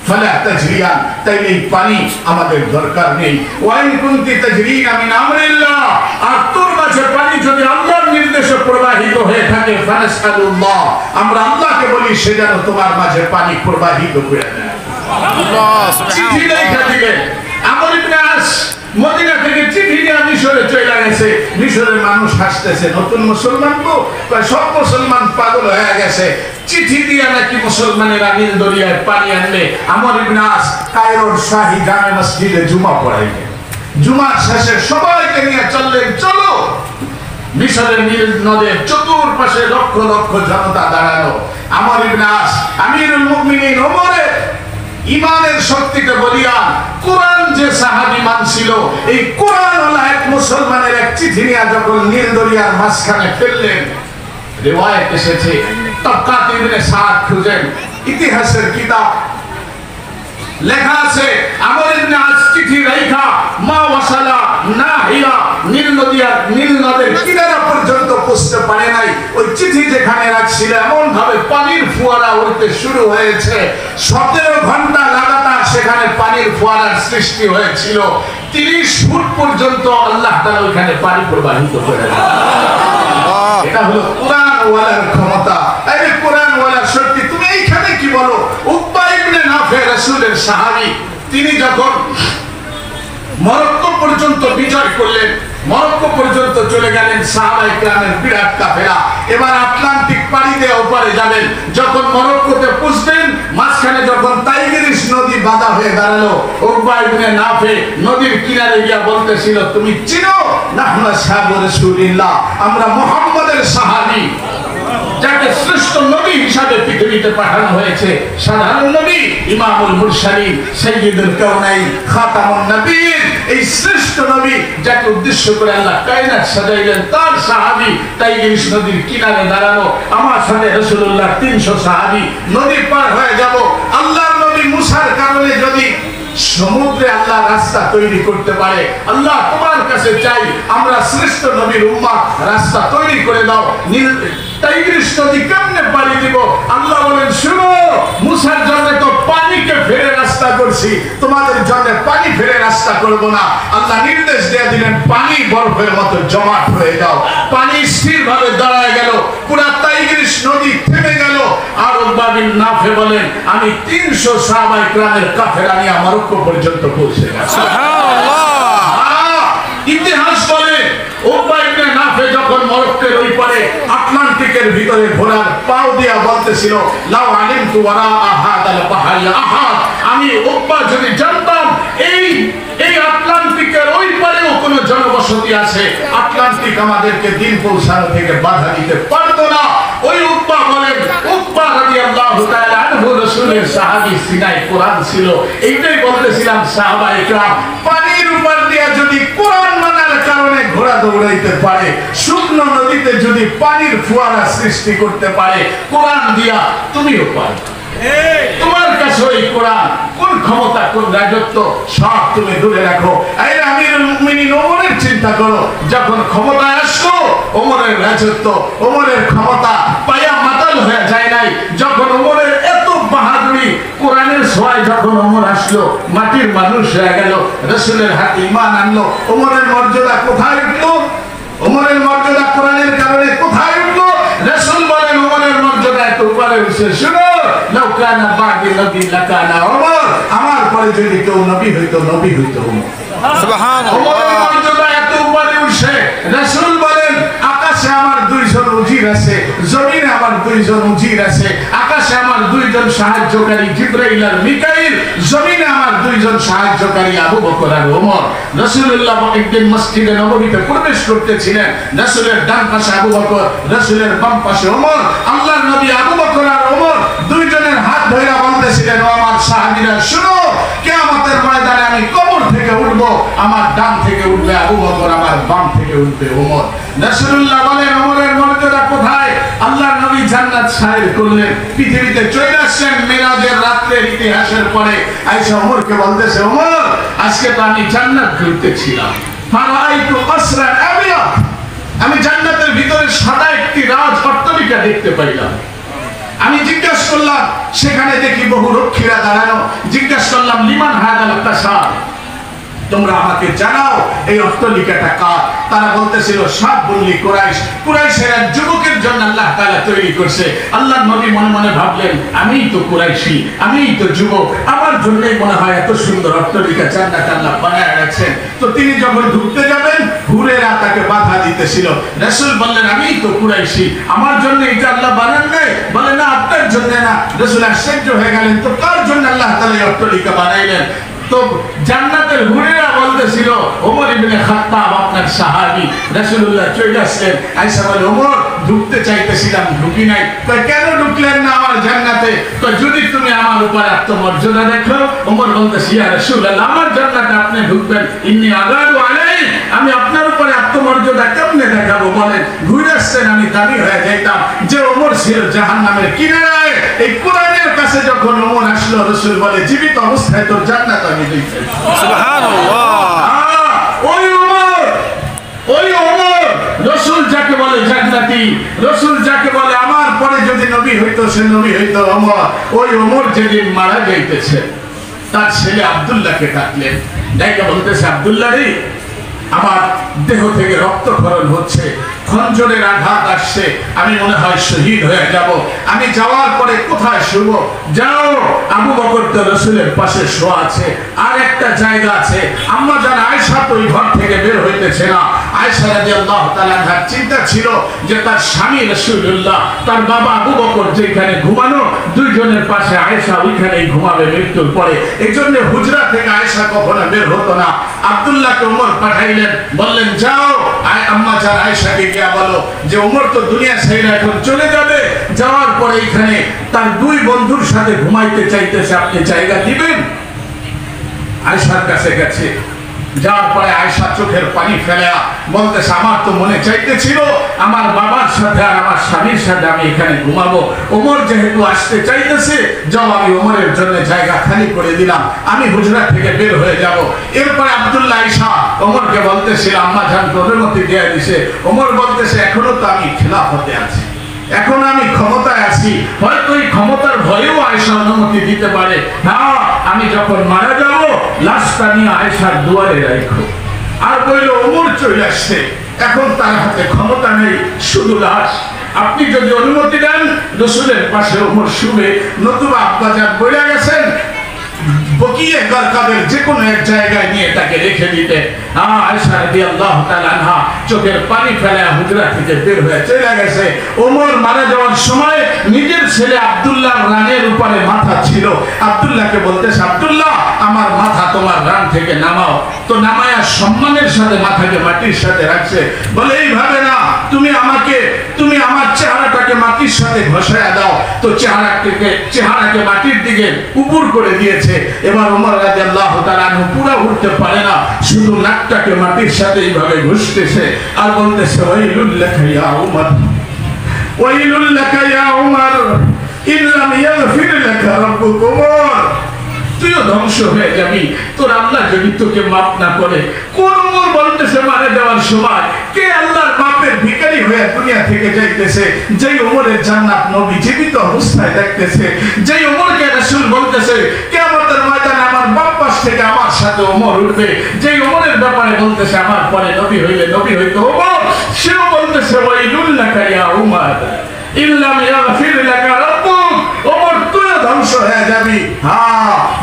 ফালা তাজরিয়ান, তাইলে পানি আমাদের দরকার নেই। ওয়াইন কুনতি তাজরিনা মিন আমরিল্লাহ, আর তোর মাঝে পানি যদি আল্লাহর নির্দেশে প্রবাহিত হয়ে থাকে, ফানাসআলুল্লাহ, আমরা আল্লাহকে বলি সে যেন তোমার মাঝে পানি প্রবাহিত করে দেয়। আল্লাহ চিঠি লেখা দিলেন। আমর ইবনে আস মদিনা থেকে চিঠি নিয়ে মিশরে চলে গেছে। মিশরের মানুষ হাসতেছে, নতুন মুসলমান তো, সব মুসলমান পাগল হয়ে গেছে। চিঠি দিয়ে নাকি মুসলমানেরা নীল দরিয়ায় পানি আনলে। আমর ইবনে আস কায়রোর শাহী জামে মসজিদে জুমা পড়াইলেন। জুমার শেষে সবাইকে নিয়ে চললেন, চলো। মিশরের নীল নদের চতুর্পাশে লক্ষ লক্ষ জনতা দাঁড়ানো। আমর ইবনে আস আমিরুল মুমিনিন ওমরের ইমানের শক্তিকে বলিয়ান কোরআন যে সাহাবী মানছিল, এই কোরআনওয়ালা এক মুসলমানের এক চিঠি নিয়ে যখন নীল দরিয়ার মাঝখানে ফেললেন, রিওয়ায়াত এসেছে, তাবকাত ইবনে সাদ খুঁজেন, ইতিহাসের কিতাব লেখা আছে আমর ইবনে আস চিঠি রাইখা মা ওয়াসালা নাহিয়া নীল নদের কিনারা পর্যন্ত পৌঁছতে পারে নাই। ওই চিঠি যেখানে রাখছিল এমন ভাবে পানির ফোয়ারা উঠতে শুরু হয়েছে, 17 ঘন্টা লাগাতার সেখানে পানির ফোয়ারার সৃষ্টি হয়েছিল। 30 ফুট পর্যন্ত আল্লাহ তাআলা ওখানে পানি প্রবাহিত করে দেন। এটা হলো কোরআন ওয়ালার ক্ষমতা। এই কোরআন ওয়ালার শক্তি। তুমি এইখানে কি বলো? উকবা ইবনে নাফে রাসূলের সাহাবী, তিনি যখন মরক্কো পর্যন্ত বিজয় করলেন, মরক্কো পর্যন্ত চলে গেলেন সাহাবায়ে কেরামের বিরাট কাফেলা। এবার আটলান্টিক পাড়ি দিয়ে ওপারে যাবেন। যখন মরক্কোতে পৌঁছবেন, মাঝখানে যখন তাইগ্রিস নদী বাধা হয়ে দাঁড়ালো। উকবা ইবনে নাফে নদীর কিনারে গিয়া বলতেছিল, তুমি চিনো নাহনু আসহাবু রাসূলিল্লাহ, আমরা মুহাম্মাদের সাহাবী, যাকে শ্রেষ্ঠ নবী হিসাবে পৃথিবীতে পাঠানো হয়েছে, সাধারণ নবী, ইমামুল মুরসালিন, সাইয়্যিদুল কাউনাইন, খাতামুন নবীন, এই শ্রেষ্ঠ নবী যাকে উদ্দেশ্য করে আল্লাহ কায়নাত সাজাইলেন, তার সাহাবী টাইগ্রিস নদীর কিনারে দাঁড়ানো। আমার সাথে রাসূলুল্লাহ 300 সাহাবী নদী পার হয়ে যাব। আল্লাহর নবী মুসার কারণে যদি সমুদ্রে আল্লাহ রাস্তা তৈরি করতে পারে, আল্লাহ তোমার কাছে চাই আমরা শ্রেষ্ঠ নবীর উম্মাহ রাস্তা তৈরি করে দাও। টাইগ্রিস নদী কেমনে পাড়ি দিব? আল্লাহ বলেন, শুনো, মুসার জন্য তো পানিকে ফেলে রাস্তা করছি, তোমাদের জন্য পানি ফেলে রাস্তা করব না। আল্লাহ নির্দেশ দিয়ে দিলেন, পানি বরফের মতো জমাট হয়ে যাও। পানি স্থিরভাবে দাঁড়ায় গেল, পুরা টাইগ্রিস নদী থেমে গেল। আর উকবা বিন নাফে বলেন, আমি 300 সাহাবায়ে কেরামের কাফেলা নিয়ে মরক্কো পর্যন্ত পৌঁছে গেছি। সুবহানাল্লাহ। ইতিহাস বলে উকবা ইবনে নাফে যখন মরক্কোর ওই পারে আটলান্টিকের ভিতরে ঘোড়ার পাও দিয়া বলতেছিল, লাউ আলিমতু ওয়ারা আহাদাল বাহরি আহাদ, আমি উকবা যদি জানতাম এই আটলান্টিকের ওই পারেও কোনো জনবসতি আছে, আটলান্টিক আমাদেরকে দিন পৌঁছানো থেকে বাধা দিতে পারতো না। ওই উকবা বলেন, উকবা রাদিয়াল্লাহু তাআলা আনহু রাসূলের সাহাবী, সিনায় কোরআন ছিল। এইটাই বলতেছিলাম, সাহাবায়ে কেরাম পানির উপর দিয়া যদি কোরআন মানার কারণে ঘোড়া দৌড়াইতে পারে, শুকনো নদীতে যদি পানির ফোয়ারা সৃষ্টি করতে পারে কোরআন দিয়া, তুমিও পারো। তোমার কাছে ওই কোরআন, কোন ক্ষমতা, কোন রাজত্ব, সব তুমি দূরে রাখো। এই আমিরুল মুমিনিন ওমরের চিন্তা করো, যখন ক্ষমতায় আসলো ওমরের রাজত্ব, ওমরের ক্ষমতা পায়া মাতাল হয়ে যায় নাই। যখন ওমরের এত বাহাদুরি, কোরআনের ছোঁয়ায় যখন ওমর আসলো, মাটির মানুষ হয়ে গেল, রাসূলের হাতে ঈমান আনলো, ওমরের মর্যাদা কোথায় উঠলো? ওমরের মর্যাদা কোরআনের কারণে কোথায় উঠলো? রাসূল বলেন, ওমরের মর্যাদা এত উপরে উঠছে। শুনো, লাউ কানা বাদি নবী লাকানা ওমর, আমার পরে যদি কেউ নবী হইতো, নবী হইতো ওমর। সুবহানাল্লাহ। ওমরের মর্যাদা এত উপরে উঠছে। রাসূল বলেন, আকাশে আমার 2জন উজির আছে, জমিনে আমার 2জন উজির আছে। আকাশে আমার 2জন সাহায্যকারী জিবরাইল আর মিকাইল, জমিনে আমার 2জন সাহায্যকারী আবু বকর আর ওমর। রাসূলুল্লাহ একদিন মসজিদে নববীতে প্রবেশ করতেছিলেন, রাসূলের ডান পাশে আবু বকর, রাসূলের বাম পাশে ওমর। আল্লাহর নবী আবু বকর আর ওমর 2জনের হাত ধরে বলতেছিলেন, ও আমার সাহাবীরা, শুনো, কিয়ামতের ময়দানে আমি কবর থেকে উঠব, আমার ডান থেকে উঠবে আবু বকর, আমার বাম থেকে উঠবে ওমর। রাসূলুল্লাহ বলেন, ওমরের মর্যাদা কোথায়? আল্লাহর নবী জান্নাত সাইর করলেন, পৃথিবীতে চলে আসলেন মেরাজের রাতের ইতিহাসের পরে। আয়েশা ওমরকে বলতেছে, ওমর, আজকে তো আমি জান্নাত ঘুরতেছিলাম, ফারাআইতু কাসরান আবিয়াদ, আমি জান্নাতের ভিতরে সাদা একটি রাজ অট্টালিকা দেখতে পাইলাম। আমি জিজ্ঞাসা করলাম, সেখানে দেখি বহু রক্ষীরা দাঁড়ানো। জিজ্ঞাসা করলাম, লিমান হাদাল কাসার, তোমরা আমাকে জানাও এই অট্টালিকাটা কার? তারা বলতেছিল, সব বললি কুরাইশ, কুরাইশের এক যুবকের জন্য আল্লাহ তাআলা তৈরি করছে। আল্লাহর নবী মনে মনে ভাবলেন, আমিই তো কুরাইশি, আমিই তো যুবক, আমার জন্যই মনে হয় এত সুন্দর অট্টালিকা জান্নাতে আল্লাহ বানায় রাখছেন। তো তিনি যখন ঢুকতে যাবেন, হুরেরা তাকে বাধা দিতেছিল। রাসূল বললেন, আমিই তো কুরাইশি, আমার জন্য এটা আল্লাহ বানান নাই। বলে, না, আপনার জন্য না। রাসূল আশ্চর্য হয়ে গেলেন, তো কার জন্য আল্লাহ তাআলা এই অট্টালিকা বানাইলেন? তো জান্নাতের হুরেরা বলতেছিল, ওমর ইবনে খাত্তাব আপনার সাহাবী। রাসূলুল্লাহ চলে আসলেন। আয়েশা বলে, ওমর, ঢুকতে চাইতেছিলাম, ঢুকি নাই। কই, কেন ঢুকলেন না আমার জান্নাতে? কই, যদি তুমি আমার উপর আত্মমর্যাদা দেখো। ওমর বলতেছে, ইয়া রাসূলুল্লাহ, আমার জান্নাতে আপনি ঢুকবেন, ইন্নী আগাদু আলাই, আমি আপনার উপরে আত্মমর্যাদা কেমনে দেখাবো? বলেন, ঘুরে আসছেন, আমি দাবি হয়ে যাইতাম যে ওমর ছিল জাহান্নামের কিনারায়। এই কোরআনের কাছে যখন ওমর আসলো, রাসূল বলে, জীবিত অবস্থায় তোর জান্নাত আমি দেখি। সুবহানাল্লাহ। ওই ওমর, রাসূল যাকে বলে জান্নাতি, রাসূল যাকে বলে আমার পরে যদি নবী হইতো, সে নবী হইতো ওমর। ওই ওমর যেদিন মারা যাইতেছে, তার ছেলে আব্দুল্লাহকে ডাকলেন, ডাইকা বলতেছে, আব্দুল্লাহ রে, আমার দেহ থেকে রক্তক্ষরণ হচ্ছে, খঞ্জরের আঘাত আসছে, আমি মনে হয় শহীদ হয়ে যাব। আমি যাওয়ার পরে কোথায় শুব? যাও, আবু বকর তো রাসূলের পাশে শোয়া আছে, আর একটা একটা জায়গা আছে, আম্মা জান আয়েশা তো ওই ঘর থেকে বের হইতেছে না। আয়েশা রাদিয়াল্লাহু তাআলা আনহার চিন্তা ছিল যে তার স্বামী রাসূলুল্লাহ, তার বাবা আবু বকর যেখানে ঘুমানো, দুইজনের পাশে আয়েশা ওইখানেই ঘুমাবে মৃত্যুর পরে। এই জন্য হুজরা থেকে আয়েশা কখনো বের হতো না। আব্দুল্লাহকে ওমর পাঠাইলেন, বললেন যাও আম্মা জান আয়েশাকে গিয়া বলো যে ওমর তো দুনিয়া ছেড়ে এখন চলে যাবে, যাওয়ার পরে এখানে তার দুই বন্ধুর সাথে ঘুমাইতে চাইতেছে, আপনি জায়গা দিবেন? আয়েশার কাছে গেছে, যাওয়ার পরে আয়েশা চোখের পানি ফেলে বলতেছে আমার তো মনে চাইতেছিল আমার বাবার সাথে আর আমার স্বামীর সাথে আমি এখানে ঘুমাবো, ওমর যেহেতু আসতে চাইতেছে, যাও আমি ওমরের জন্য জায়গা খালি করে দিলাম, আমি হুজরা থেকে বের হয়ে যাব। এরপরে আব্দুল্লাহ আয়েশা ওমরকে বলতেছিল আম্মা জানকে অনুমতি দিয়ে দিছে। ওমর বলতেছে এখনো তো আমি খিলাফতে আছি, এখন আমি ক্ষমতায় আছি, হয়তো এই ক্ষমতার ভয়েও আয়েশা অনুমতি দিতে পারে। না, আমি যখন মারা যাব লাশটা নিয়ে আয়েশার দুয়ারে রাখো। আর বলল ওমর চলে আসছে, এখন তার হাতে ক্ষমতা নেই, শুধু লাশ। আপনি যদি অনুমতি দেন রাসূলের পাশে ওমর শুবে, নতুবা আব্বাজান বলে গেছেন বকিয়ে গরকাবের যে কোনো এক জায়গায় নিয়ে তাকে রেখে দিতে। আয়েশা রাদিয়াল্লাহু তাআলা আনহা চোখের পানি ফেলে হুজরা থেকে বের হয়ে চলে গেছে। ওমর মারা যাওয়ার সময় নিজের ছেলে আব্দুল্লাহ রানের উপরে মাথা ছিল, আব্দুল্লাহকে বলতেছে আব্দুল্লাহ আমার মাথা তোমার রান থেকে নামাও। তো নামায়া সম্মানের সাথে মাথাকে মাটির সাথে রাখছে, বলে এইভাবে না, তুমি আমার চেহারাটাকে মাটির সাথে ঘষায়া দাও। তো চেহারাকে মাটির দিকে উপর করে দিয়েছে। এবার ওমর রাদিয়াল্লাহু তাআলা আনহু পুরো উঠতে পারে না, শুধু নাকটাকে মাটির সাথে এইভাবে ঘষতেছে আর বলতেছে ওয়াইলুল লাকা ইয়া উমর, ওয়াইলুল লাকা ইয়া উমর ইল্লাম ইয়াগফির লাকা রাব্বুক। উমর তুইও ধ্বংস হয়ে যাবি, তোর আল্লাহ যদি তোকে মাফ না করে। কোন উমর বলতেছে মারা যাওয়ার সময় কে আল্লাহর মাপের ভিখারি হয়ে দুনিয়া থেকে যাইতেছে, যেই উমরের জান্নাত নবী জীবিত অবস্থায় দেখতেছে, যেই উমরকে রাসূল বলতেছে কিয়ামতের ময়দানে আমার বাম পাশ থেকে আমার সাথে উমর উঠবে, যেই উমরের ব্যাপারে বলতেছে আমার পরে নবী হইলে নবী হইতো উমর, সেও বলতেছে ওয়াইলুল লাকা ইয়া উমর ইল্লাম ইয়াগফির লাকা রাব্বুক। উমর তুইও ধ্বংস হয়ে যাবি,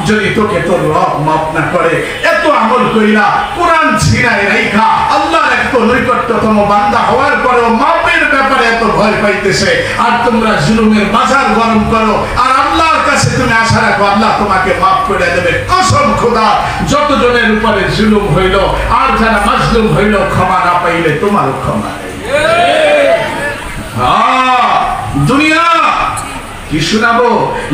যদি তোকে তোর রব মাফ না করে। এত আমল কইরা কোরআন ছিনায় রাইখা আল্লাহর এত নৈকট্যতম বান্দা হওয়ার পরেও মাপের ব্যাপারে এত ভয় পাইতেছে। আর তোমরা জুলুমের বাজার গরম করো আর আল্লাহর কাছে তুমি আশা রাখো আল্লাহ তোমাকে মাফ করে দেবে। কসম খোদা, যতজনের উপরে জুলুম হইল আর যারা মাজলুম হইল, ক্ষমা না পাইলে তোমারও ক্ষমা নেই। दुनिया की सुनाबो,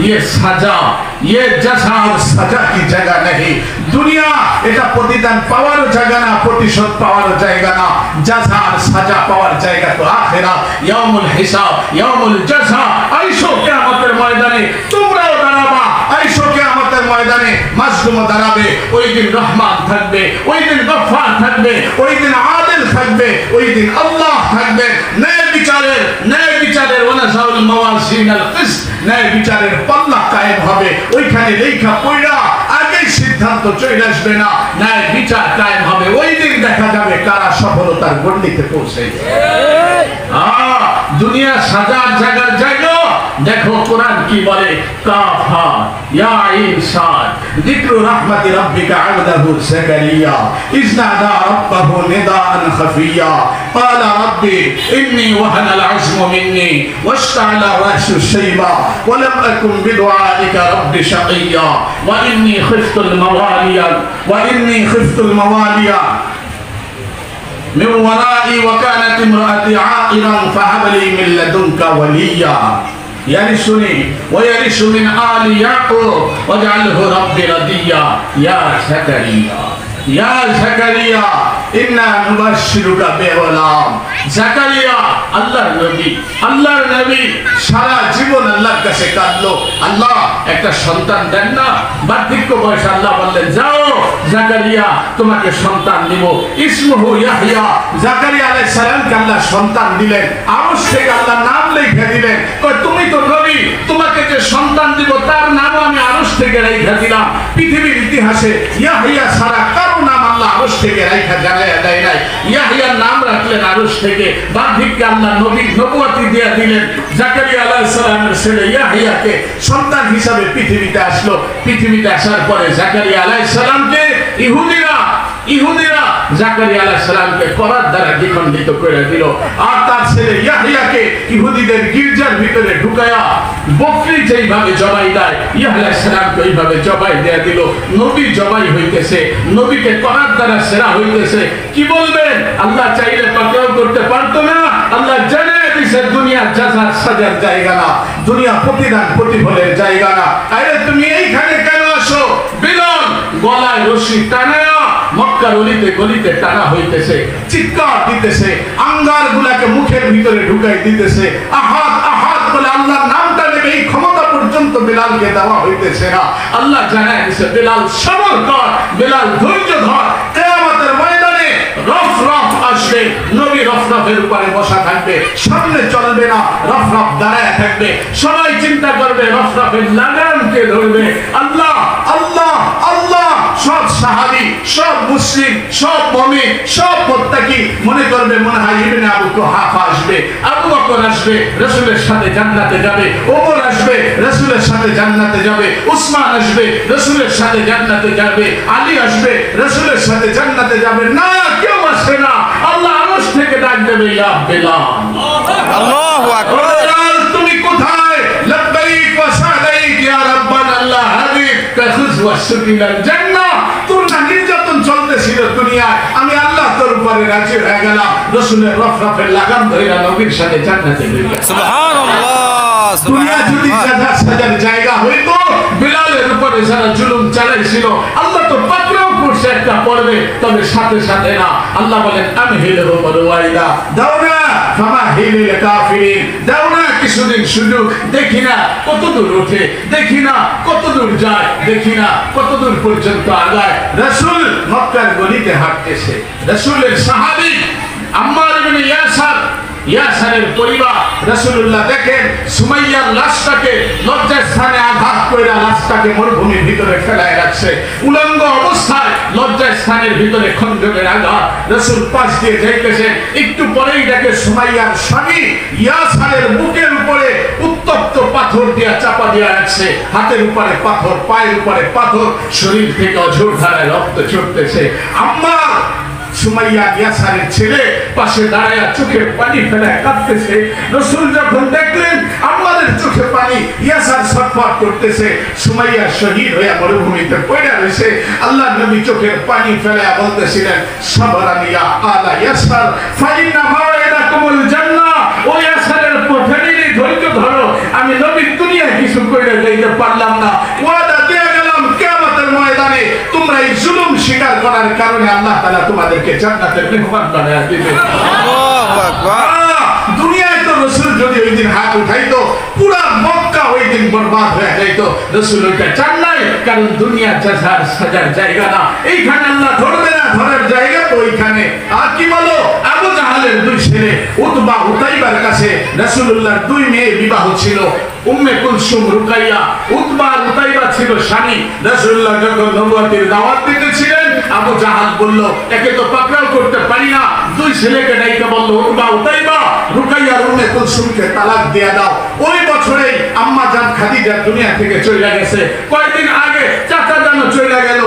ये सजा, ये जजा और सजा की जगह नहीं। दुनिया এটা প্রতিদান পাওয়ার জায়গা না, প্রতিশোধ পাওয়ার জায়গা না, জাযা আর সাজা পাওয়ার জায়গা তো আখিরাত, ইয়াউমুল হিসাব, ইয়াউমুল জাযা। আইসো কিয়ামতের ময়দানে, তোমরাও দাঁড়াবা। আইসো কিয়ামতের ময়দানে, মাজলুমও দাঁড়াবে। ওই দিন রহমান থাকবে, ওই দিন গফফার থাকবে, ওই দিন আদিল থাকবে, ওই দিন আল্লাহ থাকবে। ন্যায় বিচারের ওয়ানাজাউল মাওয়াজিনাল কিসত, ন্যায় বিচারের পাল্লা কায়েম হবে। ওইখানে লেখা পড়া আগেই সিদ্ধান্ত চলে আসবে না, ন্যায় বিচার কায়েম হবে। ওই দিন দেখা যাবে কারা সফলতার গণ্ডিতে পৌঁছে। দুনিয়া সাজার জায়গার জায়গা দেখো কোরআন কি বলে, কাফা ইয়া আইন সাদ, যিকরু রাহমাতি রাব্বিকা আবদাহু যাকারিয়া ইয নাদা রাব্বাহু নিদাআন খাফিয়া ক্বালা রাব্বি ইন্নী ওয়াহানা আল আযমু মিন্নী ওয়াশতা'আলা রা'সু শাইবা ওয়া লাম আকুন বিদুআইকা রাব্বি শাকিয়া ওয়া ইন্নী খিফতুল মাওয়ালিয়া من ورائي وكانت امرأتي عاقرا فهب لي من لدنك وليا يرثني ويرث من آل يعقوب واجعله ربي رضيا يا زكريا يا زكريا إنا نبشرك بغلام। জাকারিয়া আল্লাহর নবী সারা জীবন আল্লাহর কাছে কাঁদলো, আল্লাহ একটা সন্তান দেন না। বার্ধক্য বয়সে আল্লাহ বললেন যাও জাকারিয়া তোমাকে সন্তান দিব, ইসমুহু ইয়াহইয়া। জাকারিয়া আলাইহিস সালামকে আল্লাহ সন্তান দিলেন, আরশ থেকে আল্লাহ নাম লিখে দিলেন। কয় তুমি তো নবী, তোমাকে যে সন্তান দিব তার নামও আমি আরশ থেকে লিখে দিলাম। পৃথিবীর ইতিহাসে ইয়াহইয়া ছাড়া কারো নাম আল্লাহ আরশ থেকে লিখে জানায়া দেয় নাই। ইয়াহইয়ার নাম রাখলেন আরশ থেকে, বার্ধক্যে আল্লাহ নবুয়তি দিয়ে দিলেন। জাকারিয়া আলাইহিস সালামের ছেলে ইয়াহইয়াকে সন্তান হিসাবে পৃথিবীতে আসলো। পৃথিবীতে আসার পরে জাকারিয়া আলাইহিস সালামকে ইহুদিরা জাকারিয়া আলাইহিস সালামকে করার দ্বারা দ্বিখণ্ডিত করে দিল, আর তার ছেলে ইয়াহইয়াকে ইহুদিদের গির্জার ভিতরে ঢুকায়া বকরি যেইভাবে জবাই দেয় ইয়াহইয়া আলাইহিস সালামকে ওইভাবে জবাই দেয়া দিল। নবী জবাই হইতেছে, নবীকে করার দ্বারা সেরা হইতেছে। কি বলবেন? আল্লাহ চাইলে পাকড়াও করতে পারতো না। আল্লাহ জানে দিছে দুনিয়া জাযার সাজার জায়গা না, দুনিয়া প্রতিদান প্রতিফলের জায়গা না। আরে তুমি এইখানে কেন আসো? বিলাল গলায় রশি টানায়া মক্কার অলিতে গলিতে টানা হইতেছে, চিৎকার দিতেছে, আঙ্গার গুলাকে মুখের ভিতরে ঢুকাই দিতেছে, আহাদ আহাদ বলে আল্লাহর নামটা নেবে এই ক্ষমতা পর্যন্ত বিলালকে দেওয়া হইতেছে না। আল্লাহ জানায় দিছে বিলাল সবর কর, বিলাল ধৈর্য ধর, কিয়ামতের ময়দানে রফরফ আসবে, নবী রফরফের উপরে বসা থাকবে, সামনে চলবে না, রফরফ দাঁড়ায় থাকবে, সবাই চিন্তা করবে রফরফের লাগামকে ধরবে। আল্লাহ আল্লাহ আল্লাহ, সব সাহাবী, সব মুসলিম, সব মুমিন, সব মুত্তাকি মনে করবে মনে হয় ইবনে আবু কুহাফা আসবে, আবু বকর আসবে, রাসূলের সাথে জান্নাতে যাবে, ওমর আসবে, রাসূলের সাথে জান্নাতে যাবে, উসমান আসবে, রাসূলের সাথে জান্নাতে যাবে, আলী আসবে, রাসূলের সাথে জান্নাতে যাবে। না, কেউ আসবে না। আল্লাহ আরশ থেকে ডাক দেবে, ইয়া বিলাল, আল্লাহু আকবার, বিলাল তুমি কোথায়? লব্বাইক ওয়া সাদাইক ইয়া রাব্বানা আল্লাহ হাবিব তাখুজ ওয়া সুকিলাল জান্নাহ। তোর না নির্যাতন চলতেছিল দুনিয়ায়, আমি আল্লাহ তোর উপরে রাজি হয়ে গেলাম, রাসূলের রফরফের লাগাম ধরে নবীর সাথে জান্নাতে গেলাম। সুবহানাল্লাহ। দুনিয়া যদি জাযা সাজার জায়গা হইতো, বিলালের উপরে যারা জুলুম চালাইছিল আল্লাহ তো পাকড়াও করছে একটা পড়বে, তবে সাথে সাথে না। আল্লাহ বলেন আমহিলহু ওয়াইদা, দাও না ফামাহিলিল কাফিরিন, দাও না কিছুদিন সুযোগ, দেখি না কতদূর ওঠে, দেখি না কতদূর যায়, দেখি না কতদূর পর্যন্ত আগায়। রাসূল মক্কার গলিতে হাঁটতেছে, রাসূলের সাহাবী আম্মার ইবনে ইয়াসারের পরিবার রাসূলুল্লাহ দেখেন সুমাইয়ার লাশটাকে লজ্জাস্থানে আঘাত কইরা লাশটাকে মরুভূমির ভিতরে ফেলায় রাখছে, উলঙ্গ অবস্থায় লজ্জাস্থানের ভিতরে খন্দকের আঘাত। রাসূল পাশ দিয়ে যাইতেছেন, একটু পরেই দেখে সুমাইয়ার স্বামী ইয়াসারের বুকের উপরে উত্তপ্ত পাথর দিয়া চাপা দিয়া রাখছে, হাতের উপরে পাথর, পায়ের উপরে পাথর, শরীর থেকে অঝোর ধারায় রক্ত ছুটতেছে। আম্মা সুমাইয়া ইয়াসারের ছেলে পাশে দাঁড়ায়া চোখে পানি ফেলায় কাঁদতেছে। রাসূল যখন দেখলেন আমাদের চোখে পানি, ইয়াসার ছটফট করতেছে, সুমাইয়া শহীদ হয়ে মরুভূমিতে পড়ে রয়েছে, আল্লাহ নবী চোখের পানি ফেলায় বলতেছিলেন সাবরান ইয়া আলা ইয়াসার ফাইন্না মাওয়াইদাকুমুল জান্নাহ, ও ইয়াসারের ফ্যামিলি ধৈর্য ধরো, আমি নবী দুনিয়া কিছু কইরা যাইতে পারলাম না, ওয়াদা দিয়ে গেলাম কিয়ামতের ময়দানে তোমরা এই জুলুম স্বীকার করার কারণে আল্লাহ তাআলা তোমাদেরকে জান্নাতের মেহমান বানায়া দিবেন। আল্লাহু আকবার। দুনিয়ায় তো রাসূল যদি ওই দিন হাত উঠাইতো, পুরা মক্কা ওই দিন বরবাদ হয়ে যাইতো। রাসূল ওইটা চান নাই, কারণ দুনিয়া জাযার সাজার জায়গা না, এইখানে আল্লাহ ধরবে না, ধরার জায়গা তো ওইখানে। আর কি বলো, আবু জাহালের দুই ছেলে উতবা উতাইবার কাছে রাসূলুল্লাহর দুই মেয়ে বিবাহ ছিল, উম্মে কুলসুম রুকাইয়া। উতবা আর উতাইবা ছিল স্বামী। রাসূলুল্লাহ যখন নবুয়তের দাওয়াত দিতেছিলেন, আবু জাহাল বলল একে তো পাকড়াও করতে পারি না, দুই ছেলেকে ডাইকে বলল উতবা উতাইবা রুকাইয়া উম্মে কুলসুমকে তালাক দিয়ে দাও। ওই বছরে আম্মা জান খাদিজা দুনিয়া থেকে চলে গেছে, কয়েকদিন আগে চাচা জানো চলে গেল,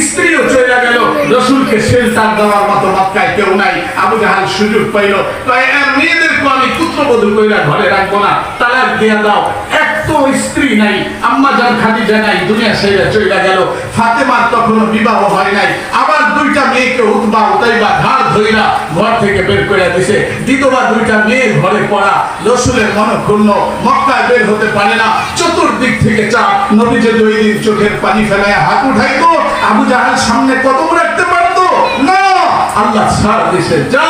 স্ত্রীও চলে গেল, রাসূলকে শেলটার দেওয়ার মতো মক্কায় কেউ নাই। আবু জাহাল সুযোগ পাইল, তাই এর মেয়েদেরকে আমি পুত্রবধূ কইরা ঘরে রাখবো না, তালাক দিয়ে দাও। এক তো স্ত্রী নাই, আম্মা জান খাদিজা নাই, দুনিয়া ছেড়ে চলে গেল। ফাতেমার তখনও বিবাহ হয় নাই, আবার দুইটা মেয়েকে উতবা উতাইবা ঘাড় ধইরা ঘর থেকে বের করে দিছে। বিধবা দুইটা মেয়ে ঘরে পড়া, রাসূলের মনক্ষুণ্ণ, মক্কায় বের হতে পারে না, চতুর্দিক থেকে চাপ। নবী যে দুই দিন চোখের পানি ফেলায় হাত উঠাইতো, আবু জাহাল সামনে কদম রাখতে পারতো না। আল্লাহ ছাড় দিছে, যা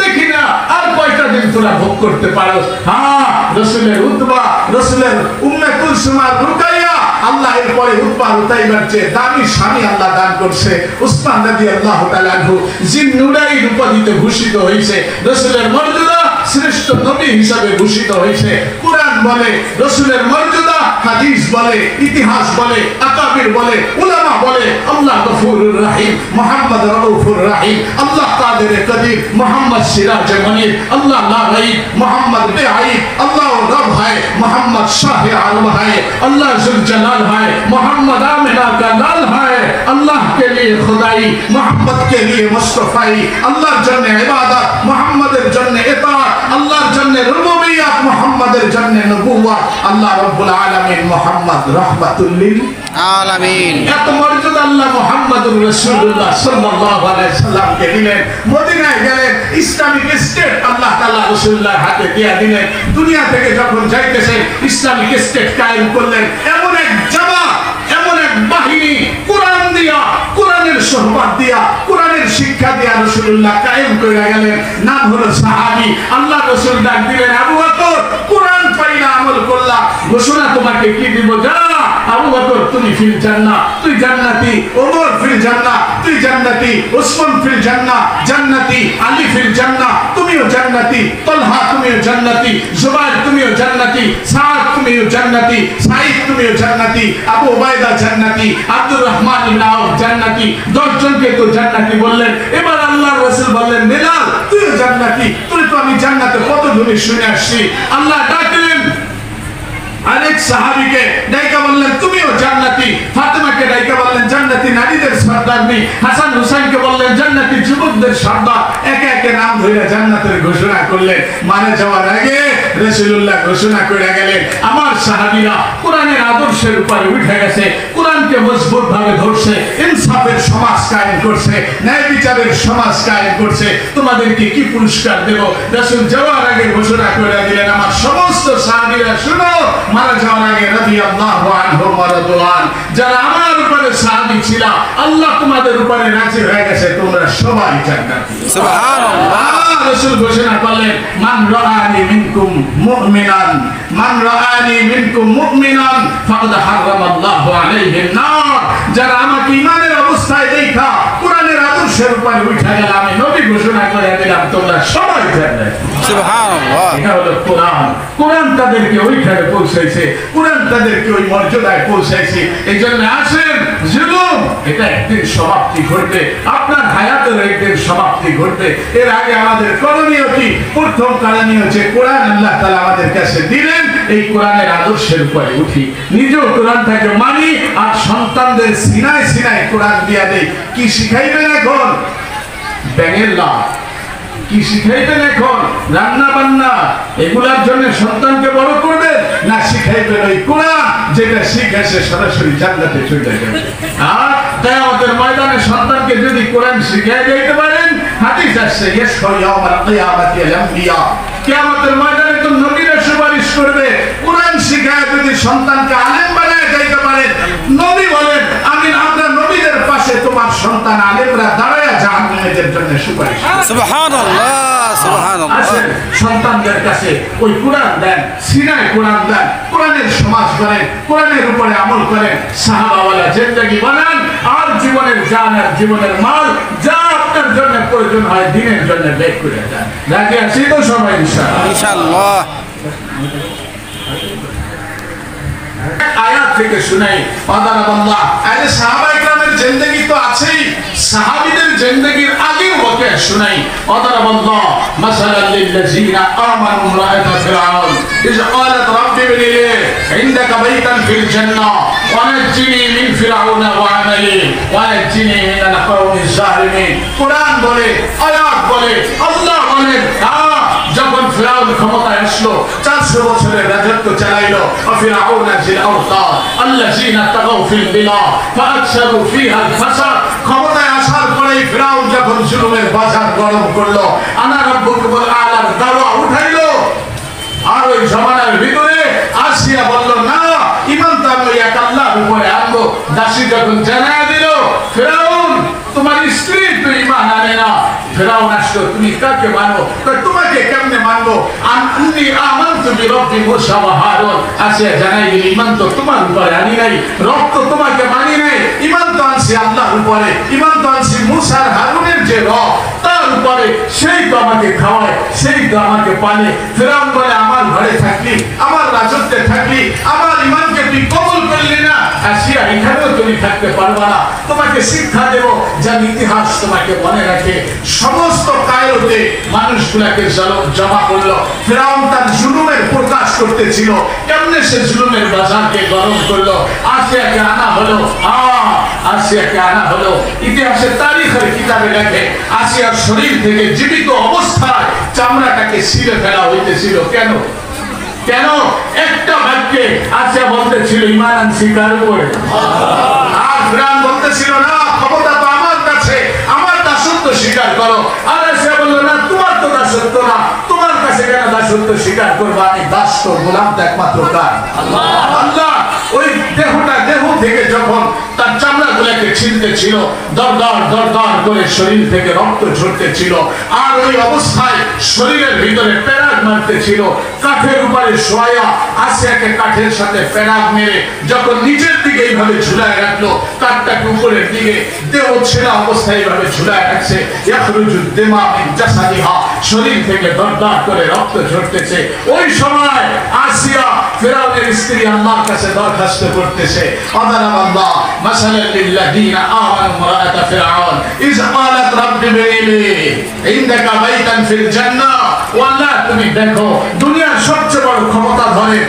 দেখি না আর কয়টা দিন তোরা ভোগ করতে পারো। হ্যাঁ, রাসূলের উতবা, রাসূলের উম্মে কুলসুম আর রুকাইয়া, আল্লাহ এরপরে উতবা উতাইবার চেয়ে দামি স্বামী আল্লাহ দান করছে। উসমান রাদিয়াল্লাহু তাআলা আনহু জিন্নুরাইন উপাধিতে ভূষিত হয়েছে, রাসূলের মর্যাদা শ্রেষ্ঠ নবী হিসাবে ভূষিত হয়েছে। কুরআন বলে রাসূলের মর্যাদা, হাদিস বলে, ইতিহাস বলে, আকাবির বলে, উলামা বলে, আল্লাহ গফুরুর রহিম। মোহাম্মদ রউফুর রহিম, আল্লাহ কাদের কদির, মোহাম্মদ সিরাজ মুনির, আল্লাহ লা গাইব, মোহাম্মদ বেআইব, আল্লাহ রব है मोहम्मद शाह आलम है, अल्लाह जुल जलाल है, मोहम्मद आमिना का लाल है, अल्लाह के लिए खुदाई, मोहम्मद के लिए मुस्तफाई, अल्लाह जन्ने इबादत, मोहम्मदेर जन्ने इताअत, अल्लाह जन्ने रुबूबियत, मोहम्मदेर जन्ने नबुव्वत, अल्लाह रब्बुल आलामीन मोहम्मद रहमतुल लिल आलामीन। এত মর্যাদা আল্লাহ মুহাম্মদুর রাসূলুল্লাহ সাল্লাল্লাহু আলাইহি সাল্লাম কে দিলেন। মদিনায় গেলেন, ইসলামিক স্টেট আল্লাহ তাআলা রাসূলুল্লাহর হাতে দিয়ে দিলেন। দুনিয়া থেকে যখন যাইতেছেন ইসলামিক স্টেট কায়েম করলেন। এমন এক জামাত, এমন এক বাহিনী, কোরআন দিয়া, কোরআনের সোহবত দিয়া, কোরআনের শিক্ষা দিয়া রাসূলুল্লাহ কায়েম করে গেলেন। নাম হলো সাহাবী। আল্লাহ রাসূল ডাক দিলেন, আবু বকর কোরআন পাইলা আমল করলা, ঘোষণা তোমাকে কি দিব, যা আবু বকর তুমি ফিল জান্নাহ, তুই জান্নাতি, ওমর ফিল জান্নাহ, তুই জান্নাতি, উসমান ফিল জান্নাহ, জান্নাতি, আলী ফিল জান্নাহ, তুমিও জান্নাতি, তালহা তুমিও জান্নাতি, জুবাইর তুমিও জান্নাতি, সাদ তুমিও জান্নাতি, সাঈদ তুমিও জান্নাতি, আবু উবাইদা জান্নাতি, আব্দুর রহমান ইবনে আওফ জান্নাতি। 10 জনকে তো জান্নাতি বললেন। এবার আল্লাহর রাসূল বললেন, বিলাল তুইও জান্নাতি, তুই তো আমি জান্নাতে কত ধরে শুনে আসছি। আল্লাহ ডাকলেন আরেক সাহাবীকে, ডাইকা বললেন তুমিও জান্নাতি। ফাতেমাকে ডাইকা বললেন জান্নাতি নারীদের সর্দারনি। হাসান হুসাইনকে বললেন জান্নাতি যুবকদের সর্দার। একে একে নাম ধরে জান্নাতের ঘোষণা করলেন। মানে যাওয়ার আগে রাসূলুল্লাহ ঘোষণা করে গেলেন, আমার সাহাবীরা কোরআনের আদর্শের উপরে উঠে গেছে, কোরআনকে মজবুত ভাবে ধরছে, ইনসাফের সমাজ কায়েম করছে, ন্যায় বিচারের সমাজ কায়েম করছে, তোমাদেরকে কি পুরস্কার দেব। রাসূল যাওয়ার আগে ঘোষণা করে দিলেন, আমার সমস্ত সাহাবীরা শুনো, মারা যাওয়ার আগে রাদিয়াল্লাহু আনহুম ওয়া রাদওয়ান, যারা আমার উপরে সাহাবী ছিল, আল্লাহ তোমাদের উপরে রাজি হয়ে গেছে, তোমরা সবাই জান্নাতি। সুবহানাল্লাহ। রাসূল ঘোষণা করলেন, মান রাআনি মিনকুম মুমিনান, মান রাআনি মিনকুম মুমিনান ফাকাদ হারামাল্লাহু আলাইহিন নার। যারা আমাকে ঈমানের অবস্থায় দেখা কোরআনের আদর্শের উপরে উঠে গেল, আমি নবী ঘোষণা করে দিলাম তোমরা সবাই জান্নাতি। সুবহানাল্লাহ। এটা হলো কোরআন। কোরআন তাদেরকে ওইখানে পৌঁছাইছে, কোরআন তাদেরকে ওই মর্যাদায় পৌঁছাইছে। এই জন্য আসেন, জুলুম এটা একদিন সমাপ্তি ঘটবে, আপনার হায়াতের একদিন সমাপ্তি ঘটবে। এর আগে আমাদের করণীয় কি? প্রথম করণীয় যে কোরআন আল্লাহ তাআলা আমাদের কাছে দিলেন, এই কোরআনের আদর্শের উপরে উঠি, নিজেও কোরআনটাকে মানি, আর সন্তানদের সিনায় সিনায় কোরআন দিয়া দেই। কি শিখাইবেন এখন? ব্যাঙের লাভ। কি শিখাইবেন এখন? রান্না বান্না, এগুলার জন্য সন্তানকে বড় করবেন, না শিখাইবেন ওই কোরআন যেটা শিখে সে সরাসরি জান্নাতে চলে যাবে। আর কিয়ামতের ময়দানে সন্তানকে যদি কোরআন শিখিয়ে দিতে পারেন, হাদিস আছে ইয়াশফা ইয়াউমাল কিয়ামাতি আল আম্বিয়া, কিয়ামতের ময়দানে তো নবীরা সুপারিশ করবে। কোরআন শিখায় যদি সন্তানকে আলেম বানায় দিতে পারেন, নবী বলেন, আমিন, আমরা নবীদের পাশে তোমার সন্তান আলেমরা দাঁড়ায় জাহান্নামের জন্য সুপারিশ। সুবহানাল্লাহ, সুবহানাল্লাহ। সন্তানদের কাছে ওই কোরআন দেন, সিনায় কোরআন দেন, কোরআনের সমাজ করেন, কোরআনের উপরে আমল করেন, সাহাবাওয়ালা জিন্দেগি বানান, আর জীবনের জান আর জীবনের মাল যা আপনার জন্য প্রয়োজন হয় দিনের জন্য ব্যয় করে দেন। রাজি আছি তো সবাই? ইনশাআল্লাহ। আয়াত থেকে শুনাই, আল্লাহ আরে সাহাবায়ে কেরামের জিন্দেগি তো আছেই, সাহাবীদের জিন্দেগির আগের ওয়াকিয়া শুনাই। আল্লাহ মাসালাল লিল্লাযিনা আমানু ইমরাআতা ফিরআউন ইয ক্বালাত রাব্বি ইবনি লি ইনদাকা বাইতান ফিল জান্নাহ ওয়া নাজ্জিনি মিন ফিরআউনা ওয়া আমালি ওয়া নাজ্জিনি মিনাল কওমিজ জালিমিন। কোরআন বলে, আয়াত বলে, আল্লাহ বলেন, যখন ফিরআউন ক্ষমতায় আসলো, 400 বছরের রাজত্ব চালাইলো, ফিরআউনা জিল আওতাদ আল্লাযিনা তাগাউ ফিল বিলাদ ফাআকসারু ফিহা আল ফাসাদ। ক্ষমতায় আসার পরে ফিরআউন যখন জুলুমের বাজার গরম করলো, আনা রাব্বুকুল আলার দাওয়া উঠাইলো, আর ওই জমানার ভিতরে আসিয়া বলল, না, ঈমান তো আমি এক আল্লাহর উপরে আনবো। দাসী যখন জানায়া দিল, ফিরআউন তোমার স্ত্রী তো ঈমান আনে না। ফিরআউন আসলো, তুমি কাকে মানো? তোমাকে কেমনে মানবো? আমি আমানতু বিরব্বি মূসা ওয়া হারুন। আসিয়া জানাই দিল, ঈমান তো তোমার উপরে আনি নাই, রব তো তোমাকে মানি নাই, ঈমান তো আনছি আল্লাহর উপরে, ঈমান তো আনছি মূসা আর হারুনের যে রব তার উপরে। করে, সেই তো আমাকে খাওয়ায়, সেই তো আমাকে পালে। ফিরআউন বলে আমার ঘরে থাকলি, আমার রাজত্বে থাকলি, আমার ইমানকে তুই কবুল করলি না, আসিয়া এখানেও তুমি থাকতে পারবা না। তোমাকে শিক্ষা দেব যা ইতিহাস তোমাকে মনে রাখে। সমস্ত কায়রোতে মানুষগুলাকে জমা করলো। ফিরআউন তার জুলুমের প্রকাশ করতেছিল। কেমনে সে জুলুমের বাজারকে গরম করলো। আসিয়াকে আনা হলো, আসিয়াকে আনা হলো। ইতিহাসের তারিখের কিতাবে লেখে আসিয়ার শরীর থেকে জীবিত অবস্থায় চামড়াটাকে ছিঁড়ে ফেলা হইতেছিল। কেন? কেন? একটা বাক্যে আসিয়া বলতেছিল ঈমান স্বীকার করে। আর ফিরআউন বলতেছিল না, ক্ষমতা তো আমার কাছে, আমার দাসত্ব স্বীকার করো। আর আসিয়া বলল না, তোমার তো দাসত্ব না, তোমার কাছে কেন দাসত্ব স্বীকার করবো? আমি দাস তো, গোলাম তো একমাত্র কার? আল্লাহ। ওই দেহটা দেহ থেকে যখন তার চামড়া গুলাকে ছিঁড়তেছিল, দরদর দরদর করে শরীর থেকে রক্ত ঝরতেছিল। আর ওই অবস্থায় শরীরের ভিতরে পেরাক মারতেছিল। কাঠের উপরে শোয়া আসিয়াকে কাঠের সাথে পেরাক মেরে যখন নিচের দিকে এইভাবে ঝুলায় রাখলো, কাঠটাকে উপরের দিকে, দেহ ছেঁড়া অবস্থায় এইভাবে ঝুলায় রাখছে। ইয়াখরুজুদ দিমা মিন জাসাদিহা, শরীর থেকে দরদর করে রক্ত ঝরতেছে। ওই সময় আসিয়া ফিরআউনের স্ত্রী আল্লাহর কাছে দরখাস্ত করতেছে, আদারাব আল্লাহ মাসালাল লিল্লাযিনা আমানু ইমরাআত ফিরআউন ইয ক্বালাত রাব্বি বিনি ইনদাকা বাইতান ফিল জান্নাহ। ও আল্লাহ, তুমি দেখো দুনিয়ার সবচেয়ে বড় ক্ষমতাধরের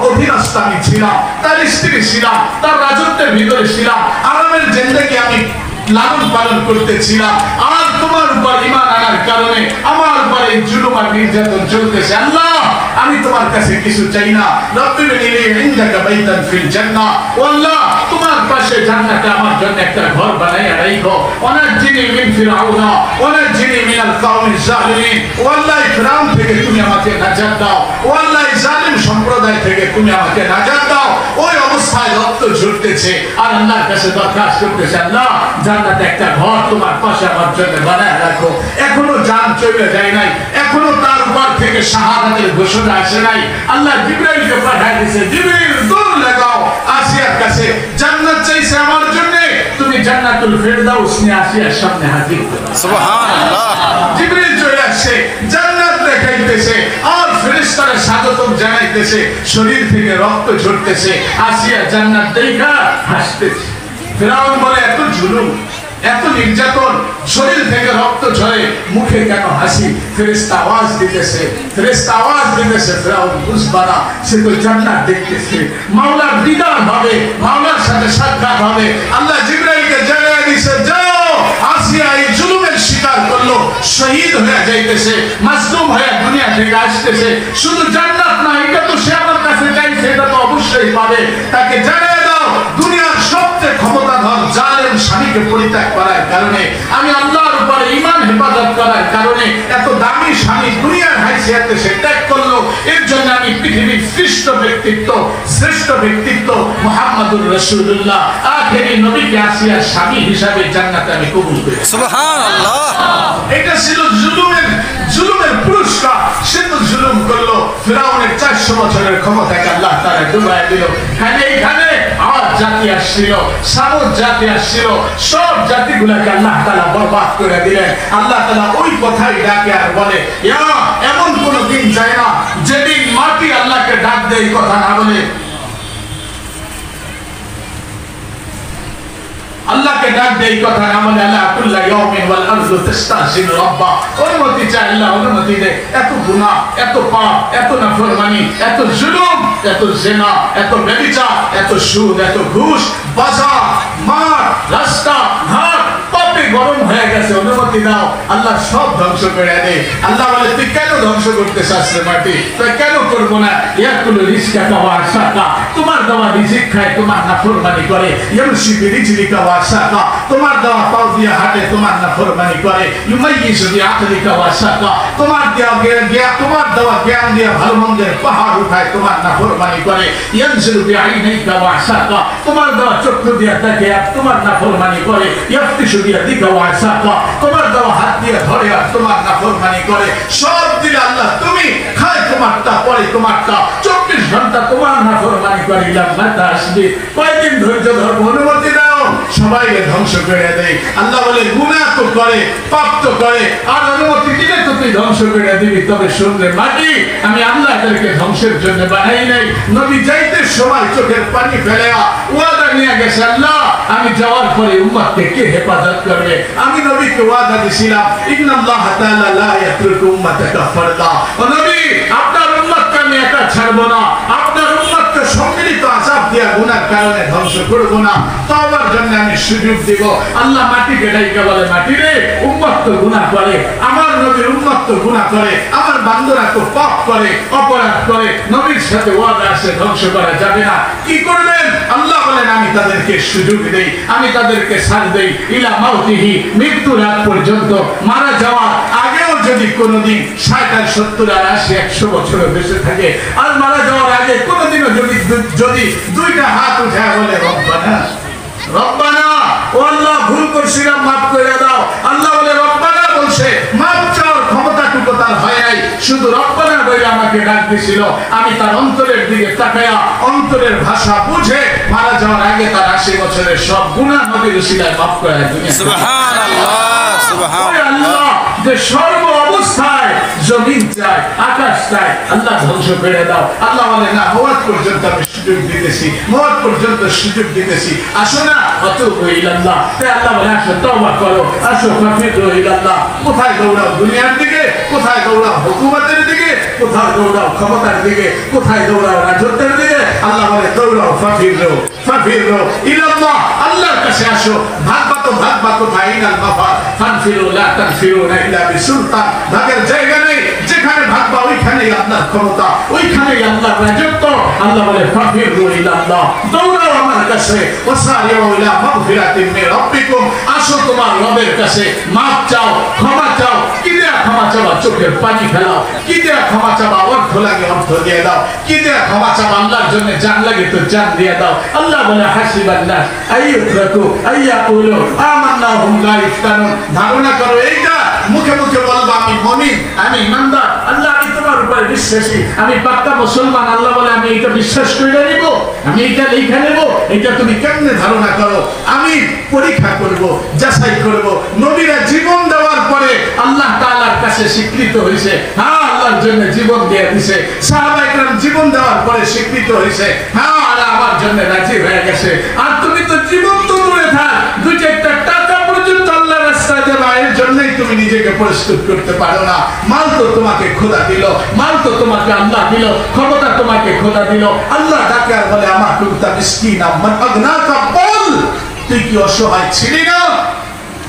অধীনস্থ আমি ছিলাম, তার স্ত্রী ছিলাম, তার রাজত্বের ভিতরে ছিলাম, আরামের জিন্দেগি আমি লালন পালন করতেছিলাম। আর তোমার উপর ঈমান আনার কারণে আমার উপর এই জুলুম আর নির্যাতন চলতেছে। আল্লাহ, আমি তোমার কাছে কিছু চাই না। রব্বি বিনি ইনদাকা বাইতান ফিল জান্নাহ। ও আল্লাহ, তোমার পাশে জান্নাতে আমার জন্য একটা ঘর বানাইয়া রাখো। ওয়ানাজ্জিনি মিন ফিরআউনা ওয়ানাজ্জিনি মিনাল কওমিজ জালিমিন। ও আল্লাহ, ফিরআউন থেকে তুমি আমাকে নাজাত দাও। ও আল্লাহ, জালিম সম্প্রদায় থেকে তুমি আমাকে নাজাত দাও। ওই অবস্থায় রক্ত ঝরতেছে আর আল্লাহর কাছে দরখাস্ত করতেছে, আল্লাহ জান্নাতে একটা ঘর তোমার পাশে আমার জন্য বানায় রাখো। এখনো জান চলে যায় নাই, এখনো তার উপর থেকে শাহাদাতের ঘোষণা আসে নাই। আল্লাহ জিবরাইলকে পাঠিয়ে দিয়েছে, জিবরাইল দৌড় লাগাও আসিয়ার কাছে, জান্নাত চাইছে আমার জন্য, তুমি জান্নাতুল ফিরদাউস নিয়ে আসিয়ার সামনে হাজির করো। সুবহানাল্লাহ। জিবরাইল চলে আসছে, জান্নাত দেখাইতেছে আর ফেরেশতারা স্বাগতম জানাইতেছে, শরীর থেকে রক্ত ঝরতেছে। আসিয়া জান্নাত দেখা হাসতেছে। ফিরআউন বলে, এত জুলুম, এত নির্যাতন, শরীর থেকে রক্ত ঝরে, মুখে কেন হাসি? ফেরেশতা আওয়াজ দিতেছে, ফেরেশতা আওয়াজ দিতেছে, ফিরআউন বুঝবা না, সে তো জান্নাত দেখতেছে, মাওলার দিদার হবে, মাওলার সাথে সাক্ষাৎ হবে। আল্লাহ জিবরাইলকে জানিয়ে দিয়েছে, যাও, আসিয়া এই জুলুমের শিকার করলো, শহীদ হয়ে যাইতেছে, মাজলুম হয়ে দুনিয়া থেকে আসতেছে। শুধু জান্নাত না, এটা তো সে আমার কাছে চাইছে, এটা তো অবশ্যই পাবে। তাকে জানিয়ে দাও, দুনিয়ার সবচেয়ে ক্ষমতাধর জালেম স্বামীকে পরিত্যাগ করার কারণে, আমি আল্লাহর উপরে ঈমান হেফাজত করার কারণে এত দামি স্বামী দুনিয়ার হাইসিয়াতে সে ত্যাগ করলো। এর জন্য আমি পৃথিবীর শ্রেষ্ঠ ব্যক্তিত্ব মুহাম্মদুর রাসূলুল্লাহ আখেরি নবীকে আসিয়ার স্বামী হিসাবে জান্নাতে আমি কবুল করি। সুবহানাল্লাহ। এটা ছিল জুলুমের পুরস্কার। সে তো জুলুম করলো, ফিরআউনের 400 বছরের ক্ষমতাকে আল্লাহ তাআলা ডুবাইয়া দিল। এখানে আর জাতি আসছিল, সামুদ জাতি আসছিল, সব জাতিগুলাকে আল্লাহ তাআলা বরবাদ করে দিলেন। আল্লাহ তাআলা ওই কথাই ডাকে আর বলে, ইয়া এমন কোন দিন যায় না যেদিন মাটি আল্লাহকে ডাক দেয় কথা না বলে, আল্লাহকে ডাক দেয় কথা না বলে। আল্লাহ কুল্লা ইয়াউমিন ওয়াল আরদু তাস্তাসিনু রাব্বা। অনুমতি চাই, আল্লাহ অনুমতি দেয়। এত গুনাহ, এত পাপ, এত নাফরমানি, এত জুলুম, এত জিনা, এত ব্যভিচার, এত সুদ, এত ঘুষ, বাজার, মাঠ, রাস্তা, ঘাট পাপে গরম হয়ে গেছে, অনুমতি দাও, আল্লাহ সব ধ্বংস করে দেয়। আল্লাহ বলে, তুই কেন ধ্বংস করতে চাস রে মাটি? তুই কেন করবো না? ইয়াকুলু রিজকাকা ওয়া আরসাকা, তোমার দেওয়া রিজিক খায়, তোমার নাফরমানি করে। ইয়ামশি বিরিজলিকা ওয়া আরসাকা, তোমার দেওয়া পাও দিয়ে হাঁটে, তোমার নাফরমানি করে। ইউমাইয়িজু বিআকলিকা ওয়া আরসাকা, তোমার দেওয়া জ্ঞান দিয়ে ভালো মন্দের পাহাড় উঠায়, তোমার নাফরমানি করে। ইয়ানজিলু বিআইনাইকা ওয়া আরসাকা, তোমার দেওয়া চক্ষু দিয়ে দেখে আর তোমার নাফরমানি করে। ইয়াফতিশু বিয়াদিকা ওয়া আরসাকা, তোমার দেওয়া হাত দিয়ে ধরে আর তোমার নাফরমানি করে। সব দিলে আল্লাহ, তুমি খায় তোমারটা, পরে তোমারটা, 24 ঘন্টা তোমার নাফরমানি করে। ইলা মাতা আসবি, কয়দিন ধৈর্য ধরবো? অনুমতি দাও। সবাইকে ধ্বংস করে দেয়। আল্লাহ বলে গুনাহ তো করে, পাপ তো করে, আর অনুমতি দিলে তো তুই ধ্বংস করে দিবি। তবে শুনলে মাটি আমি আল্লাহ এদেরকে ধ্বংসের জন্য বানাই নাই। নবী যাইতে সময় চোখের পানি ফেলে ওয়াদা নিয়ে গেছে, আল্লাহ আমি যাওয়ার পরে উম্মতকে কে হেফাজত করবে? আমি নবীকে ওয়াদা দিয়েছিলাম, ইন্নাল্লাহ তাআলা লা ইয়াতরুকু উম্মাতাকা ফারদা। ও নবী, আপনার উম্মতকে আমি একা ছাড়বো না, আপনার উম্মতকে সম্মিলিত আযাব দিয়া গুনাহর কারণে ধ্বংস করব না, তওবার জন্য আমি সুযোগ দেব। আল্লাহ মাটিকে ডাইকা বলে, মাটি রে, উম্মত তো গুনাহ করে, আমার নবীর উম্মত তো গুনাহ করে, আমার বান্দারা তো পাপ করে, অপরাধ করে, নবীর সাথে ওয়াদা আছে ধ্বংস করা যাবে না। কি করবেন? আল্লাহ বলেন আমি তাদেরকে সুযোগ দেই, আমি তাদেরকে ছাড় দেই ইলা মাউতিহি, মৃত্যুর আগ পর্যন্ত। মারা যাওয়ার আগেও যদি কোনোদিন 60 70 80 100 বছর বেঁচে থাকে, আর মারা যাওয়ার আগে কোনোদিনও যদি দুইটা হাত উঠে বলে রব্বানা রব্বানা, ও আল্লাহ ভুল করছিলাম মাফ করে দাও। আল্লাহ বলে রব্বানা বলছে, মাফ চাওয়ার ক্ষমতাটুকু তার হয় নাই, শুধু রব্বানা বলে আমাকে ডাক দিছিল। আমি তার অন্তরের দিকে তাকায়া অন্তরের ভাষা বুঝে মারা যাওয়ার আগে তার 80 বছরের সব গুনাহ নবীর উসিলায় মাফ করে দিয়েছি। সুবহানাল্লাহ, সুবহানাল্লাহ। যে সর্ব অবস্থায় জমিন চায়, আকাশ চায়, আল্লাহ ধ্বংস করে দাও। আল্লাহ বলে না, মওত পর্যন্ত আমি সুযোগ দিতেছি, মওত পর্যন্ত সুযোগ দিতেছি, আসো না অতুবু ইলাল্লাহ। তাই আল্লাহ বলে আসো তওবা করো, আসো ফাফিরু ইলাল্লাহ। কোথায় দৌড়াও? দুনিয়ার দিকে। কোথায় দৌড়াও? হুকুমতের দিকে। কোথায় দৌড়াও? ক্ষমতার দিকে। কোথায় দৌড়াও? রাজত্বের দিকে। আল্লাহ বলে দৌড়াও ফাফিরু ফাফিরু ইলাল্লাহ, আল্লাহর কাছে আসো। ভাগবা তো ভাগবা কোথায়? ইনাল মাফার ফানফিরু লা তানফিরুনা ইল্লা বিসুলতান। ভাগের জায়গা নেই, যেখানে ভাগবা ওইখানেই আপনার ক্ষমতা, ওইখানেই আল্লাহর রাজত্ব। আল্লাহ বলে ফাফিরু ইলাল্লাহ, দৌড়াও আমার কাছে। ওয়াসারিউ ইলা মাগফিরাতিন মির রাব্বিকুম, আসো তোমার রবের কাছে, মাফ চাও, ক্ষমা চাও। কি দেয়া ক্ষমা চাওয়া? চোখের পানি ফেলাও। কি দেয়া ক্ষমা চাওয়া? অর্থ লাগে অর্থ দিয়ে দাও। কি দেয়া ক্ষমা চাওয়া? আল্লাহর জন্য জান লাগে তো জান দিয়ে দাও। আল্লাহ বলে হাসিবান নাস আইয়ুতরাকু আইয়াকুলু আমান্না হুম লা ইফতানুন। ধারণা করো এইটা মুখে মুখে বলবা আমি মুমিন, আমি ইমানদার, আল্লাহ আমি তোমার উপরে বিশ্বাসী, আমি পাক্কা মুসলমান। আল্লাহ বলে আমি এটা বিশ্বাস করে নিব, আমি এটা লিখে নেব। এটা তুমি কেমনে ধারণা করো? আমি পরীক্ষা করব, যাচাই করব। নবীরা জীবন দেওয়ার পরে আল্লাহ তাআলার কাছে স্বীকৃত হয়েছে, হ্যাঁ আল্লাহর জন্য জীবন দিয়ে দিয়েছে। সাহাবায়ে কেরাম জীবন দেওয়ার পরে স্বীকৃত হয়েছে, হ্যাঁ আল্লাহ আমার জন্য রাজি হয়ে গেছে। আর তুমি তো জীবন তো দূরে থাক, দুই চারটা টাকা পর্যন্ত আল্লাহর রাস্তায় দেবা, এর জন্যই তুমি নিজেকে প্রস্তুত করতে পারো না। মাল তো তোমাকে খোদা দিল, মাল তো তোমাকে আল্লাহ দিল, ক্ষমতা তোমাকে খোদা দিল। আল্লাহ ডাকে আর বলে আমা কুনতা মিসকিনা মান আগনাকা বল, তুই কি অসহায় ছিলি না?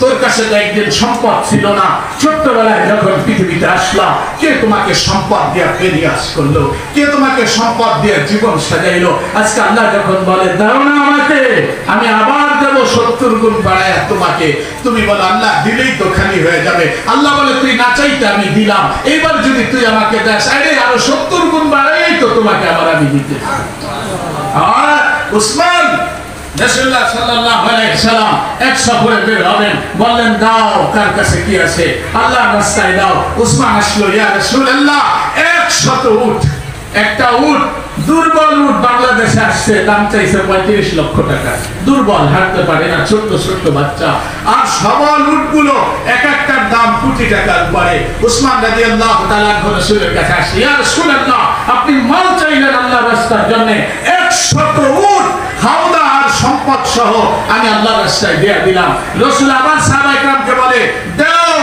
তোর কাছে তো একদিন সম্পদ ছিল না। ছোট্টবেলায় যখন পৃথিবীতে আসলাম, কে তোমাকে সম্পদ দিয়ে পেরিয়াস করলো? কে তোমাকে সম্পদ দিয়ে জীবন সাজাইলো? আজকে আল্লাহ যখন বলে দাও না আমাকে, আমি আবার দেব 70 গুণ বাড়ায় তোমাকে। তুমি বলো আল্লাহ দিলেই তো খালি হয়ে যাবে। আল্লাহ বলে তুই না চাইতে আমি দিলাম, এইবার যদি তুই আমাকে দেস আরো 70 গুণ বাড়াই তো তোমাকে আবার আমি দিতে। আর উসমান রাসূলুল্লাহ সাল্লাল্লাহু আলাইহি সাল্লাম এক সফরে বের হবেন, বললেন দাও কার কাছে কি আছে, আল্লাহর রাস্তায় দাও। উসমান আসলো, ইয়া রাসূলুল্লাহ 100 উট, একটা উট, দুর্বল উট বাংলাদেশে আসছে, দাম চাইছে 35 লক্ষ টাকা। দুর্বল, হাঁটতে পারে না, ছোট্ট ছোট্ট বাচ্চা। আর সবল উটগুলো এক একটার দাম কোটি টাকার উপরে। উসমান রাদিয়াল্লাহু তাআলা রাসূলের কাছে আসে, ইয়া রাসূলুল্লাহ আপনি মাল চাইলেন আল্লাহর রাস্তার জন্য, 100 উট হাওদা আর সম্পদ সহ আমি আল্লাহর রাস্তায় দিয়ে দিলাম। রাসূল আবার সাহাবায়ে কেরামকে বলে দাও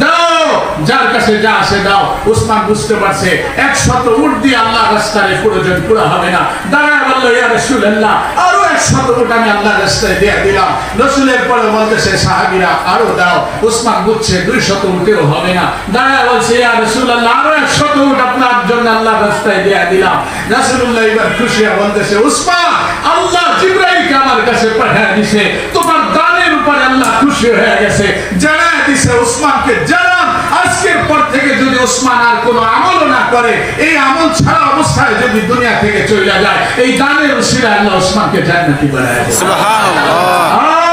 দাও, যার কাছে যা আছে দাও। উসমান বুঝতে পারছে 100 উট দিয়ে আল্লাহর রাস্তায় প্রয়োজন পুরা হবে না। দাঁড়ায় বলল ইয়া রাসূলুল্লাহ আরো 100 উট আমি আল্লাহর রাস্তায় দিয়ে দিলাম। রাসূলের পরে বলতেছে সাহাবীরা আরো দাও। উসমান বুঝছে 200 উটেও হবে না। দাঁড়ায় বলছে ইয়া রাসূলুল্লাহ আরো 100 উট আপনার জন্য আল্লাহর রাস্তায় দিয়ে দিলাম। রাসূলুল্লাহ এবার খুশি হয়ে বলতেছে উসমান আল্লাহ জিবরাইলকে আমার কাছে পাঠিয়ে দিয়েছে, তোমার দানের উপরে আল্লাহ খুশি হয়ে গেছে, জানায় দিয়েছে উসমানকে জানান আজকের পর থেকে যদি উসমান আর কোনো আমল না করে, এই আমল ছাড়া অবস্থায় যদি দুনিয়া থেকে চলে যায়, এই দানের উসিলায় আল্লাহ উসমানকে জান্নাতি বানায় দেবে। সুবহানাল্লাহ।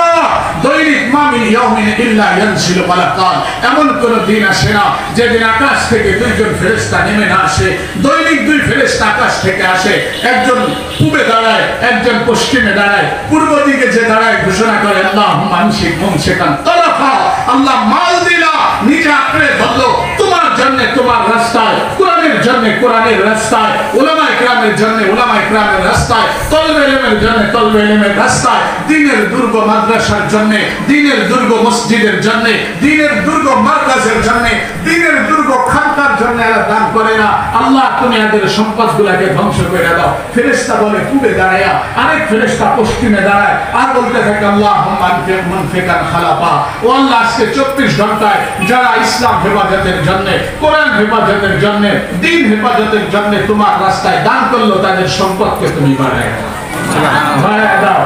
দৈনিক মা মিন ইয়াউমিন ইল্লা ইয়ানজিলু মালাকান, এমন কোন দিন আসে না যেদিন আকাশ থেকে দুইজন ফেরেশতা নেমে না আসে। দৈনিক দুই ফেরেশতা আকাশ থেকে আসে, একজন পূবে দাঁড়ায়, একজন পশ্চিমে দাঁড়ায়। পূর্ব দিকে যে দাঁড়ায় ঘোষণা করে আল্লাহুম্মা আমসিক মুমসিকান তারাফা, আল্লাহ মাল দিলা নিজে আঁকড়ে ধরলো তোমার জন্য তোমার রাস্তায়, কোরআনের জন্য কোরআনের রাস্তায়, উলামায়ে কেরামের জন্য উলামায়ে কেরামের রাস্তায়, তলবে ইলমের জন্য তলবে ইলমের রাস্তায়, দ্বীনের দুর্গ মাদ্রাসার জন্য, দ্বীনের দুর্গ মসজিদের জন্য, দ্বীনের দুর্গ মাদ্রাসার জন্য, দ্বীনের দুর্গ খানকার জন্য এরা দান করে না। আল্লাহ তুমি এদের সম্পদগুলোকে ধ্বংস করে দাও। ফেরেশতা বলে পূবে দাঁড়ায়, আরেক ফেরেশতা পশ্চিমে দাঁড়ায়, আর বলতে থাকে আল্লাহুম্মা আনফিক মুনফিকান খালাফা, ও আল্লাহ আজকে 24 ঘন্টায় যারা ইসলাম হেফাজতের জন্য, কোরআন হেফাজতের জন্য, দ্বীন হেফাজতের জন্য তোমার রাস্তায় দান করলো, তাদের সম্পদকে তুমি বাড়ায় দাও।